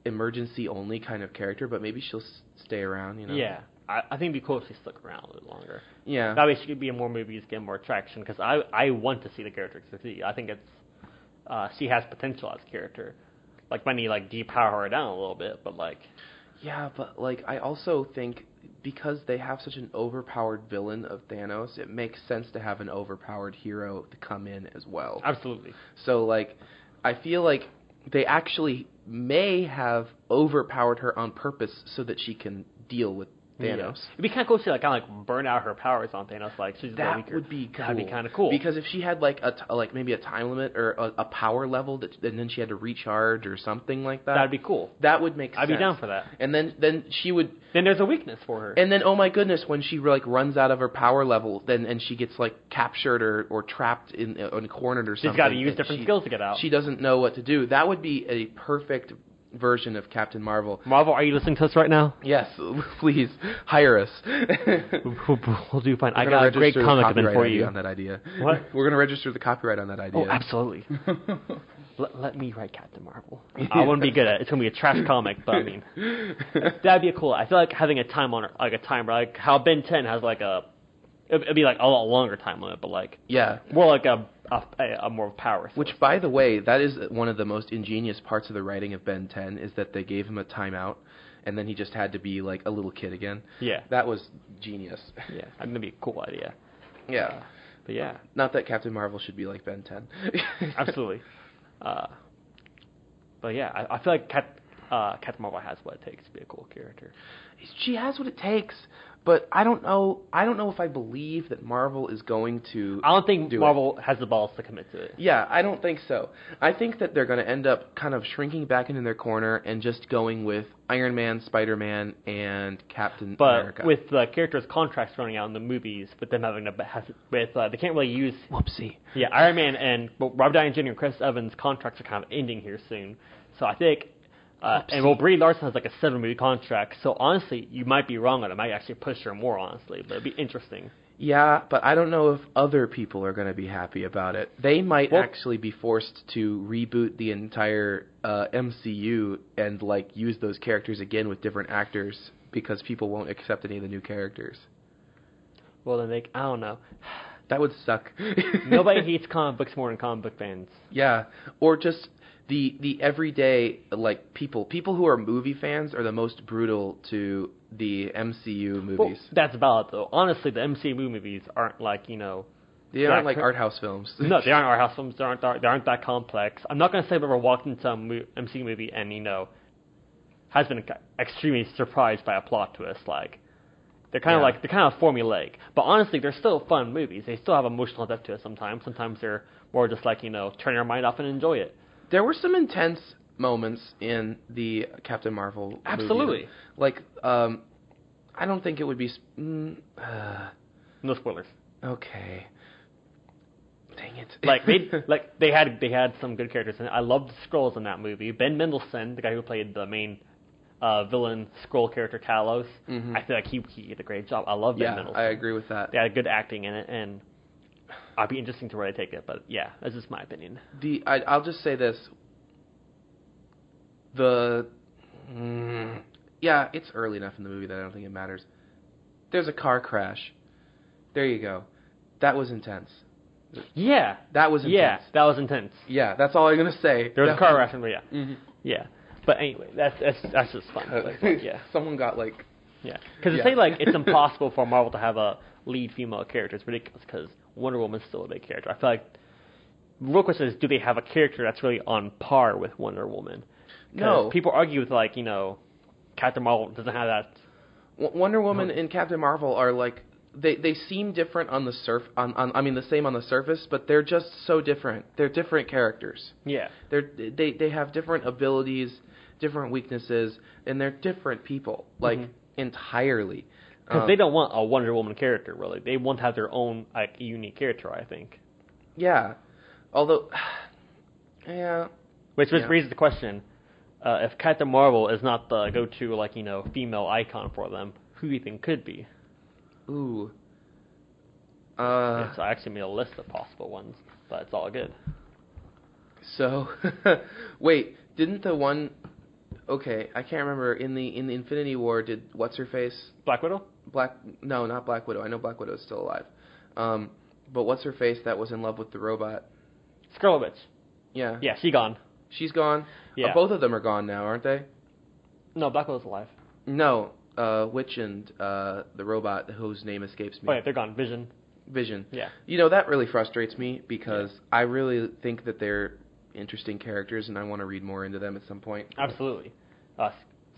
emergency only kind of character, but maybe she'll stay around. Yeah, I think it'd be cool if she stuck around a little longer. Yeah, that way she could be in more movies, get more traction. Because I want to see the character succeed. I think she has potential as a character. Might need depower her down a little bit, but yeah, but I also think because they have such an overpowered villain of Thanos, it makes sense to have an overpowered hero to come in as well. Absolutely. So I feel like they actually may have overpowered her on purpose so that she can deal with Thanos. Yeah. It'd be kind of cool to see kind of burn out her powers on Thanos. She's that weaker. would be cool. That'd be kind of cool. Because if she had maybe a time limit or a power level and then she had to recharge or something like that, that'd be cool. That would make sense. I'd be down for that. And then she would. Then there's a weakness for her. And then oh my goodness, when she runs out of her power level, and she gets captured or trapped in cornered or something. She's got to use different skills to get out. She doesn't know what to do. That would be a perfect version of Captain Marvel. Marvel, are you listening to us right now? Yes, please hire us. We'll do fine. I got a great comic then for you on that idea. What? We're going to register the copyright on that idea. Oh, absolutely. Let me write Captain Marvel. I wouldn't be good at it. It's going to be a trash comic, but I mean, that'd be cool. I feel like having a time on a timer, how Ben 10 has it'd be a lot longer time limit, but yeah, more a more power. Which, by the way, that is one of the most ingenious parts of the writing of Ben 10 is that they gave him a timeout, and then he just had to be a little kid again. Yeah, that was genius. Yeah, I mean, that'd be a cool idea. Yeah, but yeah, not that Captain Marvel should be like Ben 10. Absolutely. But yeah, I feel like Captain Marvel has what it takes to be a cool character. She has what it takes, But I don't know. I don't know if I believe that Marvel is going to. I don't think do Marvel has the balls to commit to it. Yeah, I don't think so. I think that they're going to end up kind of shrinking back into their corner and just going with Iron Man, Spider-Man, and Captain America. But with the characters' contracts running out in the movies, with them having to they can't really use. Whoopsie. Yeah, Iron Man and Robert Downey Jr. and Chris Evans' contracts are kind of ending here soon. So I think. And Brie Larson has like a 7-movie contract, so honestly, you might be wrong on it. It might actually push her more, honestly, but it'd be interesting. Yeah, but I don't know if other people are going to be happy about it. They might actually be forced to reboot the entire MCU and like use those characters again with different actors because people won't accept any of the new characters. Well, then I don't know. That would suck. Nobody hates comic books more than comic book fans. Yeah, or just the everyday like people who are movie fans are the most brutal to the MCU movies. Well, that's valid though. Honestly, the MCU movies aren't like they aren't like art house films. No, they aren't art house films. They aren't that complex. I'm not gonna say I've ever walked into a MCU movie and has been extremely surprised by a plot twist. Like they're kind of formulaic, but honestly, they're still fun movies. They still have emotional depth to it sometimes. Sometimes they're more just like turn your mind off and enjoy it. There were some intense moments in the Captain Marvel movie. Absolutely. Like, I don't think it would be... No spoilers. Okay. Dang it. They had some good characters, and I loved the Skrulls in that movie. Ben Mendelsohn, the guy who played the main villain Skrull character Talos, I feel like he did a great job. I love Ben Mendelsohn. Yeah, I agree with that. They had good acting in it, and I'd be interesting to where they take it, but yeah, that's just my opinion. I'll just say this. It's early enough in the movie that I don't think it matters. There's a car crash. There you go. That was intense. Yeah. That was intense. Yeah, that was intense. Yeah, that's all I'm going to say. There was a car crash, but yeah. Mm-hmm. Yeah. But anyway, that's just fun. But, yeah. Someone got Yeah. Because to say it's impossible for Marvel to have a lead female character is ridiculous because Wonder Woman's still a big character. I feel like the real question is, do they have a character that's really on par with Wonder Woman? No. People argue with Captain Marvel doesn't have that. Wonder Woman and Captain Marvel are like they seem different on the the same on the surface, but they're just so different. They're different characters. Yeah. They have different abilities, different weaknesses, and they're different people entirely. Because they don't want a Wonder Woman character, really. They want to have their own unique character, I think. Yeah. Although, yeah. Which raises the question: if Captain Marvel is not the go-to female icon for them, who do you think could be? Ooh. So I actually made a list of possible ones, but it's all good. So, wait, didn't the one? Okay, I can't remember. In the Infinity War, did what's her face? Black Widow? No, not Black Widow. I know Black Widow is still alive. But what's her face that was in love with the robot? Scarlet Witch. Yeah. Yeah, she's gone. She's gone. Yeah. Both of them are gone now, aren't they? No, Black Widow's alive. No, Witch and the robot whose name escapes me. Oh yeah, they're gone. Vision. Yeah. That really frustrates me because I really think that they're interesting characters and I want to read more into them at some point. Absolutely.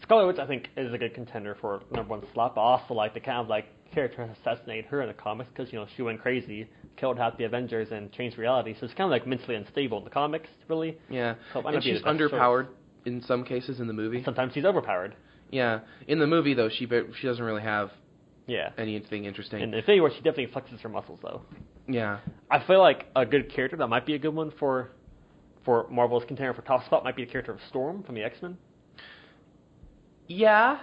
Scarlet Witch, I think, is a good contender for #1 slot, but also the kind of character assassinated her in the comics because she went crazy, killed half the Avengers, and changed reality. So it's kind of mentally unstable in the comics, really. Yeah, so and she's underpowered in some cases in the movie. Sometimes she's overpowered. Yeah, in the movie though, she doesn't really have anything interesting. In Infinity War, she definitely flexes her muscles though. Yeah, I feel like a good character that might be a good one for Marvel's contender for top spot might be the character of Storm from the X-Men. Yeah,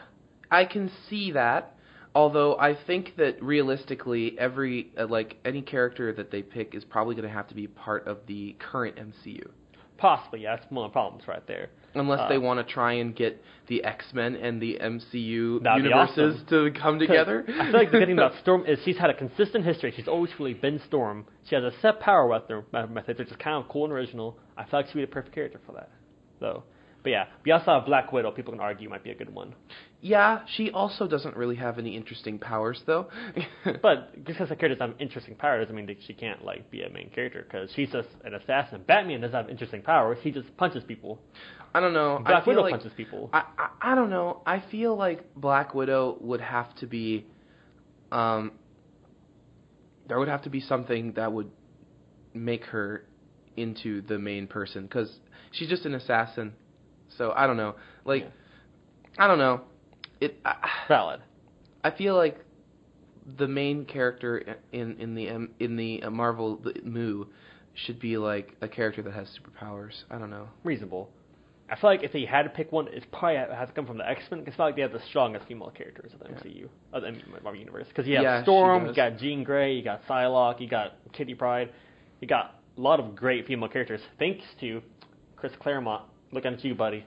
I can see that. Although I think that realistically, any character that they pick is probably going to have to be part of the current MCU. Possibly, yeah. That's one of the problems right there. Unless they want to try and get the X-Men and the MCU universes to come together. I feel like the good thing about Storm is she's had a consistent history. She's always really been Storm. She has a set power method, which is kind of cool and original. I feel like she'd be the perfect character for that, though. But yeah, we also have Black Widow. People can argue might be a good one. Yeah, she also doesn't really have any interesting powers, though. But just because a character doesn't have interesting powers doesn't mean that she can't be a main character. Because she's just an assassin. Batman doesn't have interesting powers. He just punches people. I don't know. Black Widow punches people. I don't know. I feel like Black Widow would have to be there would have to be something that would make her into the main person, because she's just an assassin. So I don't know. Like, Yeah. I don't know. Valid. I feel like the main character in the Marvel MOO should be like a character that has superpowers. I don't know. Reasonable. I feel like if they had to pick one, it's probably has to come from the X-Men, because I feel like they have the strongest female characters of the MCU, of the Marvel Universe. Because you have Yeah, she Storm, does. you got Jean Grey, you got Psylocke, you got Kitty Pryde, you got a lot of great female characters, thanks to Chris Claremont. Looking at you, buddy.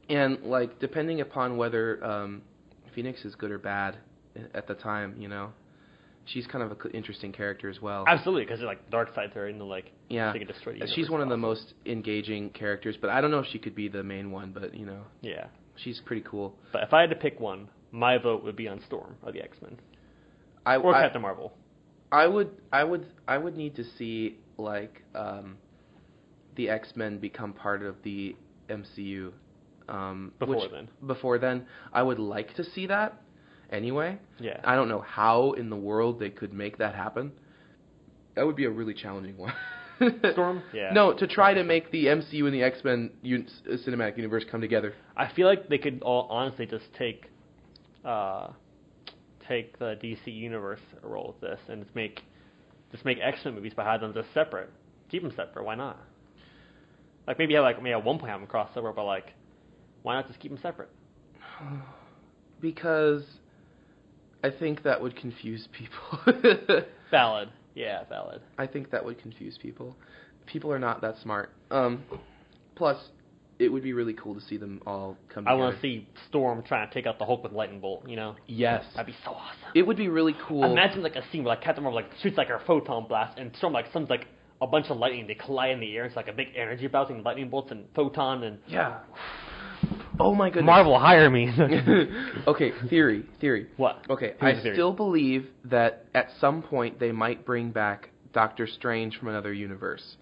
And like, depending upon whether Phoenix is good or bad at the time, you know, she's kind of an interesting character as well. Absolutely, because like dark side to her, and like Yeah, she can destroy the universe. she's one of the also. most engaging characters, but I don't know if she could be the main one. But you know, Yeah, she's pretty cool. but if I had to pick one, my vote would be on Storm of the X-Men or I Captain Marvel. I would need to see like the X-Men become part of the MCU. Before then, I would like to see that. Anyway, Yeah. I don't know how in the world they could make that happen. That would be a really challenging one. Storm? Yeah. No, to try to make the MCU and the X-Men cinematic universe come together. I feel like they could all honestly just take the DC universe role with this and just make X-Men movies, but have them just separate. Keep them separate. Why not? Like maybe at one point have them crossover, but like, why not just keep them separate? Because I think that would confuse people. Valid. Yeah, valid. I think that would confuse people. People are not that smart. Plus, it would be really cool to see them all come I together. want to see Storm trying to take out the Hulk with lightning bolt. You know, Yes. that'd be so awesome. It would be really cool. Imagine like a scene where like Captain Marvel like shoots like her photon blast, and Storm like sends like a bunch of lightning. They collide in the air. It's like a big energy bouncing lightning bolts and photon and. Yeah. Oh my goodness. Marvel, hire me. Okay, theory. What? Okay, Here's I the theory. still believe that at some point they might bring back Doctor Strange from another universe.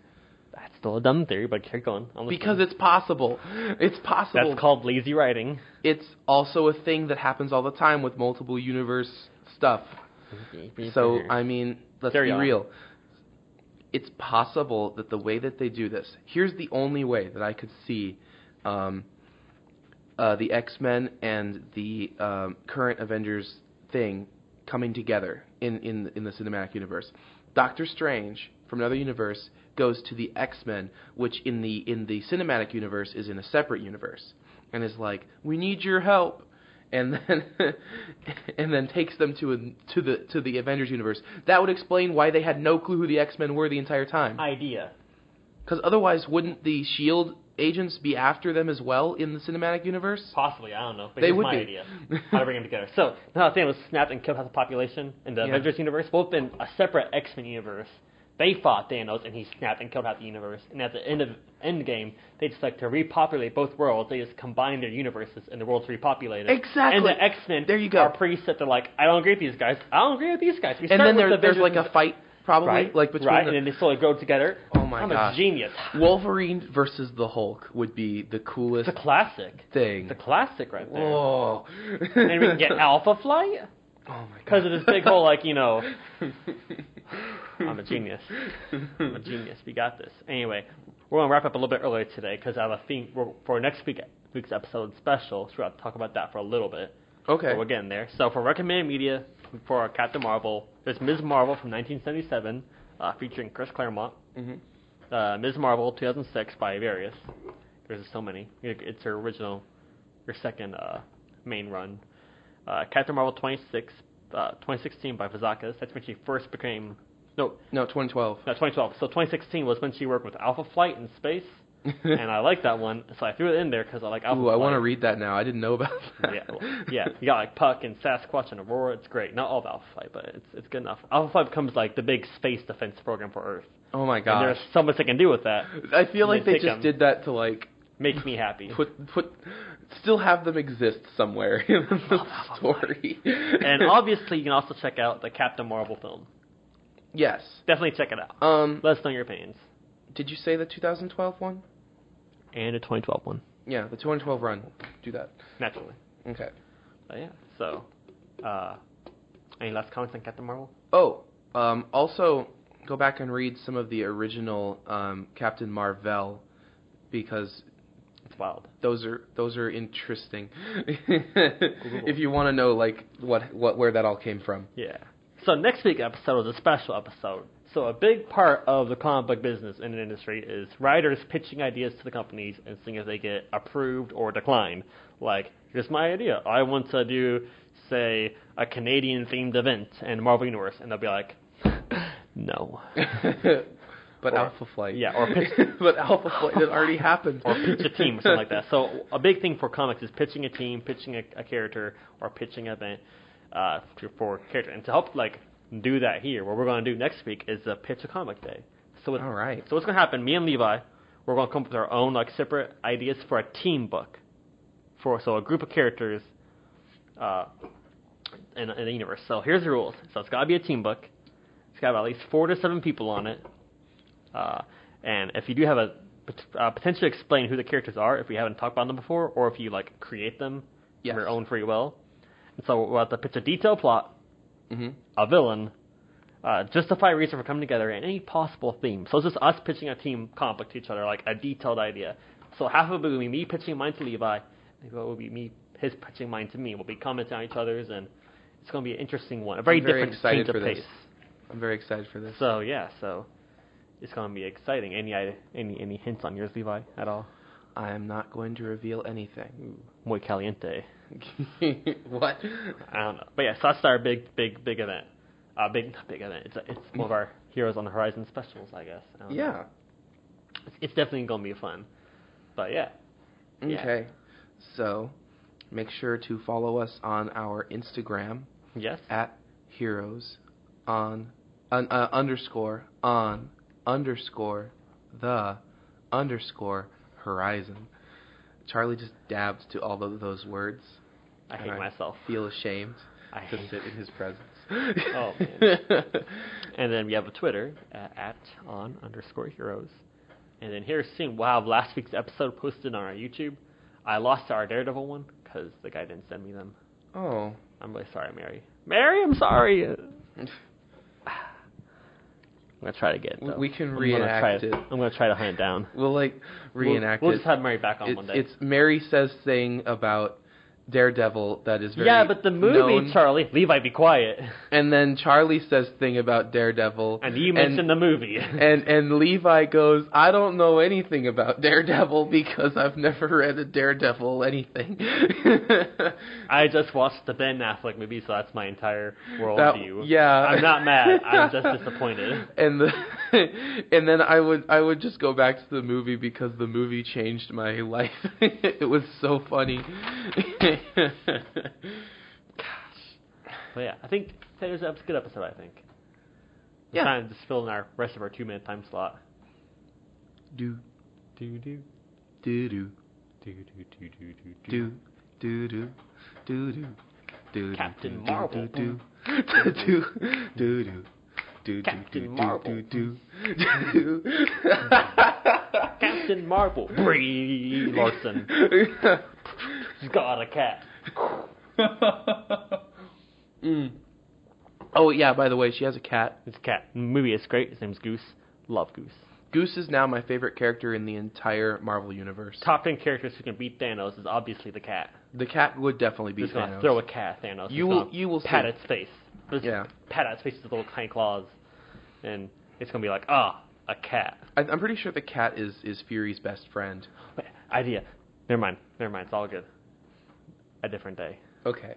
That's still a dumb theory, but keep going. I'm listening. Because it's possible. It's possible. That's called lazy writing. It's also a thing that happens all the time with multiple universe stuff. So, I mean, let's Carry be on. real. It's possible that the way that they do this, here's the only way that I could see the X-Men and the current Avengers thing coming together in the cinematic universe. Doctor Strange from another universe goes to the X-Men, which in the cinematic universe is in a separate universe, and is like, we need your help. And then takes them to the Avengers universe. That would explain why they had no clue who the X-Men were the entire time. Idea. Because otherwise, wouldn't the S.H.I.E.L.D. agents be after them as well in the cinematic universe? Possibly, I don't know. But They here's would my be. idea. How to bring them together. So, now Thanos snapped and killed half the population in the Yeah. Avengers universe. Both in a separate X-Men universe. They fought Thanos, and he snapped and killed half the universe. And at the end of Endgame, they just like to repopulate both worlds. They just combine their universes, and the world's repopulated. Exactly. And the X-Men There you go. are pretty set. They're like, I don't agree with these guys. I don't agree with these guys. We And start then with the there's like Avengers a fight, probably, right? like between right, the... and then they slowly grow together. Oh my I'm gosh. a genius. Wolverine versus the Hulk would be the coolest It's a classic. thing. It's a classic right there. Whoa. And we can get Alpha Flight. Oh my god. Because of this big whole, like, you know, I'm a genius. I'm a genius. We got this. Anyway, we're going to wrap up a little bit earlier today because I have a theme for next week's episode special, so we'll talk about that for a little bit. Okay. But we're getting there. So for recommended media for Captain Marvel, there's Ms. Marvel from 1977, featuring Chris Claremont. Mm-hmm. Ms. Marvel 2006 by Various. There's so many. It's her second main run. Captain Marvel 2016 by Vizakis. That's when she first became... No, 2012. 2012. So 2016 was when she worked with Alpha Flight in space. And I like that one, so I threw it in there because I like Alpha Ooh, Flight. I want to read that now. I didn't know about that. Yeah. You got like Puck and Sasquatch and Aurora. It's great. Not all of Alpha Flight, but it's good enough. Alpha Flight becomes like the big space defense program for Earth. Oh my And gosh. there's so much they can do with that. I feel like they take just 'em. did that to like Makes me happy. still have them exist somewhere in the story. And obviously, you can also check out the Captain Marvel film. Yes. Definitely check it out. Let us know your opinions. Did you say the 2012 one? And a 2012 one. Yeah, the 2012 run. Do that. Naturally. Okay. But yeah, so Any last comments on Captain Marvel? Oh, also go back and read some of the original Captain Marvel, because It's wild. those are interesting. If you want to know like where that all came from. Yeah. So next week's episode is a special episode. So a big part of the comic book business in the industry is writers pitching ideas to the companies and seeing if they get approved or declined. Like, here's my idea. I want to do, say, a Canadian-themed event in the Marvel Universe. And they'll be like, no. But Or- Alpha Flight. Yeah, or pitch, But Alpha Flight had already happened. or pitch a team or something like that. So a big thing for comics is pitching a team, pitching a character, or pitching an event for character. And to help do that here, what we're going to do next week is a pitch a comic day. So All right. So what's going to happen? Me and Levi, we're going to come up with our own separate ideas for a team book. So a group of characters in the universe. So here's the rules. So it's got to be a team book. It's got to have at least 4 to 7 people on it. And if you do have potentially explain who the characters are if we haven't talked about them before, or if you create them Yes. of your own free will. And so we'll have to pitch a detailed plot, Mm-hmm. a villain, justify a reason for coming together, and any possible theme. So it's just us pitching a team comic book to each other, like a detailed idea. So half of it will be me pitching mine to Levi, and it will be his pitching mine to me. We'll be commenting on each other's, and it's going to be an interesting one. A very I'm very different excited change of for this. pace. I'm very excited for this. So yeah, it's going to be exciting. Any hints on yours, Levi, at all? I am not going to reveal anything. Muy caliente. What? I don't know, but yeah, so that's our big event. Not big event. It's one of our Heroes on the Horizon specials, I guess. I don't know. Yeah. It's definitely going to be fun. But yeah. Okay. So, make sure to follow us on our Instagram Yes. at heroes underscore the underscore horizon. Charlie just dabbed to all of those words. I hate and myself. Feel ashamed I to hate sit in his presence. Oh, man. And then we have a Twitter at @on_heroes. And then here soon we'll have last week's episode posted on our YouTube. I lost our Daredevil one because the guy didn't send me them. Oh. I'm really sorry, Mary. Mary, I'm sorry. I'm gonna try to get it, though. We can I'm reenact it. I'm gonna try to hunt it down. We'll reenact We'll it. just have Mary back on one day. It's Mary says thing about Daredevil that is very Yeah, but the movie, known. Charlie, Levi, be quiet. And then Charlie says thing about Daredevil. And you mentioned the movie. And Levi goes, I don't know anything about Daredevil because I've never read a Daredevil anything. I just watched the Ben Affleck movie, so that's my entire worldview. Yeah. I'm not mad. I'm just disappointed. And and then I would just go back to the movie because the movie changed my life. It was so funny. Gosh. But yeah, I think today's a good episode, I think. Yeah. Kind of just filling our rest of our 2-minute time slot. Do Do do do do do do do do do do do do do do Captain Marvel. do do do do do do Captain Marvel. do. Captain Marvel. Brie Larson. He's got a cat. Oh yeah, by the way, she has a cat. It's a cat. The movie is great. His name's Goose. Love Goose. Goose is now my favorite character in the entire Marvel universe. Top 10 characters who can beat Thanos is obviously the cat. The cat would definitely be Just gonna Thanos. throw a cat at Thanos. You will pat see. its face. Just Yeah. pat its face with its little tiny claws, and it's gonna be like, a cat. I'm pretty sure the cat is Fury's best friend. Wait, idea. Never mind. It's all good. A different day. Okay.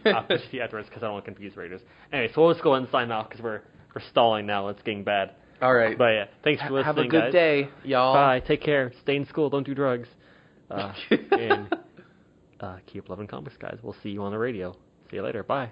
I'll pitch to you afterwards because I don't want to confuse readers. Anyway, so we'll just go ahead and sign off because we're stalling now. It's getting bad. All right. But yeah, thanks for listening, Have a good guys. day, y'all. Bye. Take care. Stay in school. Don't do drugs. And keep loving comics, guys. We'll see you on the radio. See you later. Bye.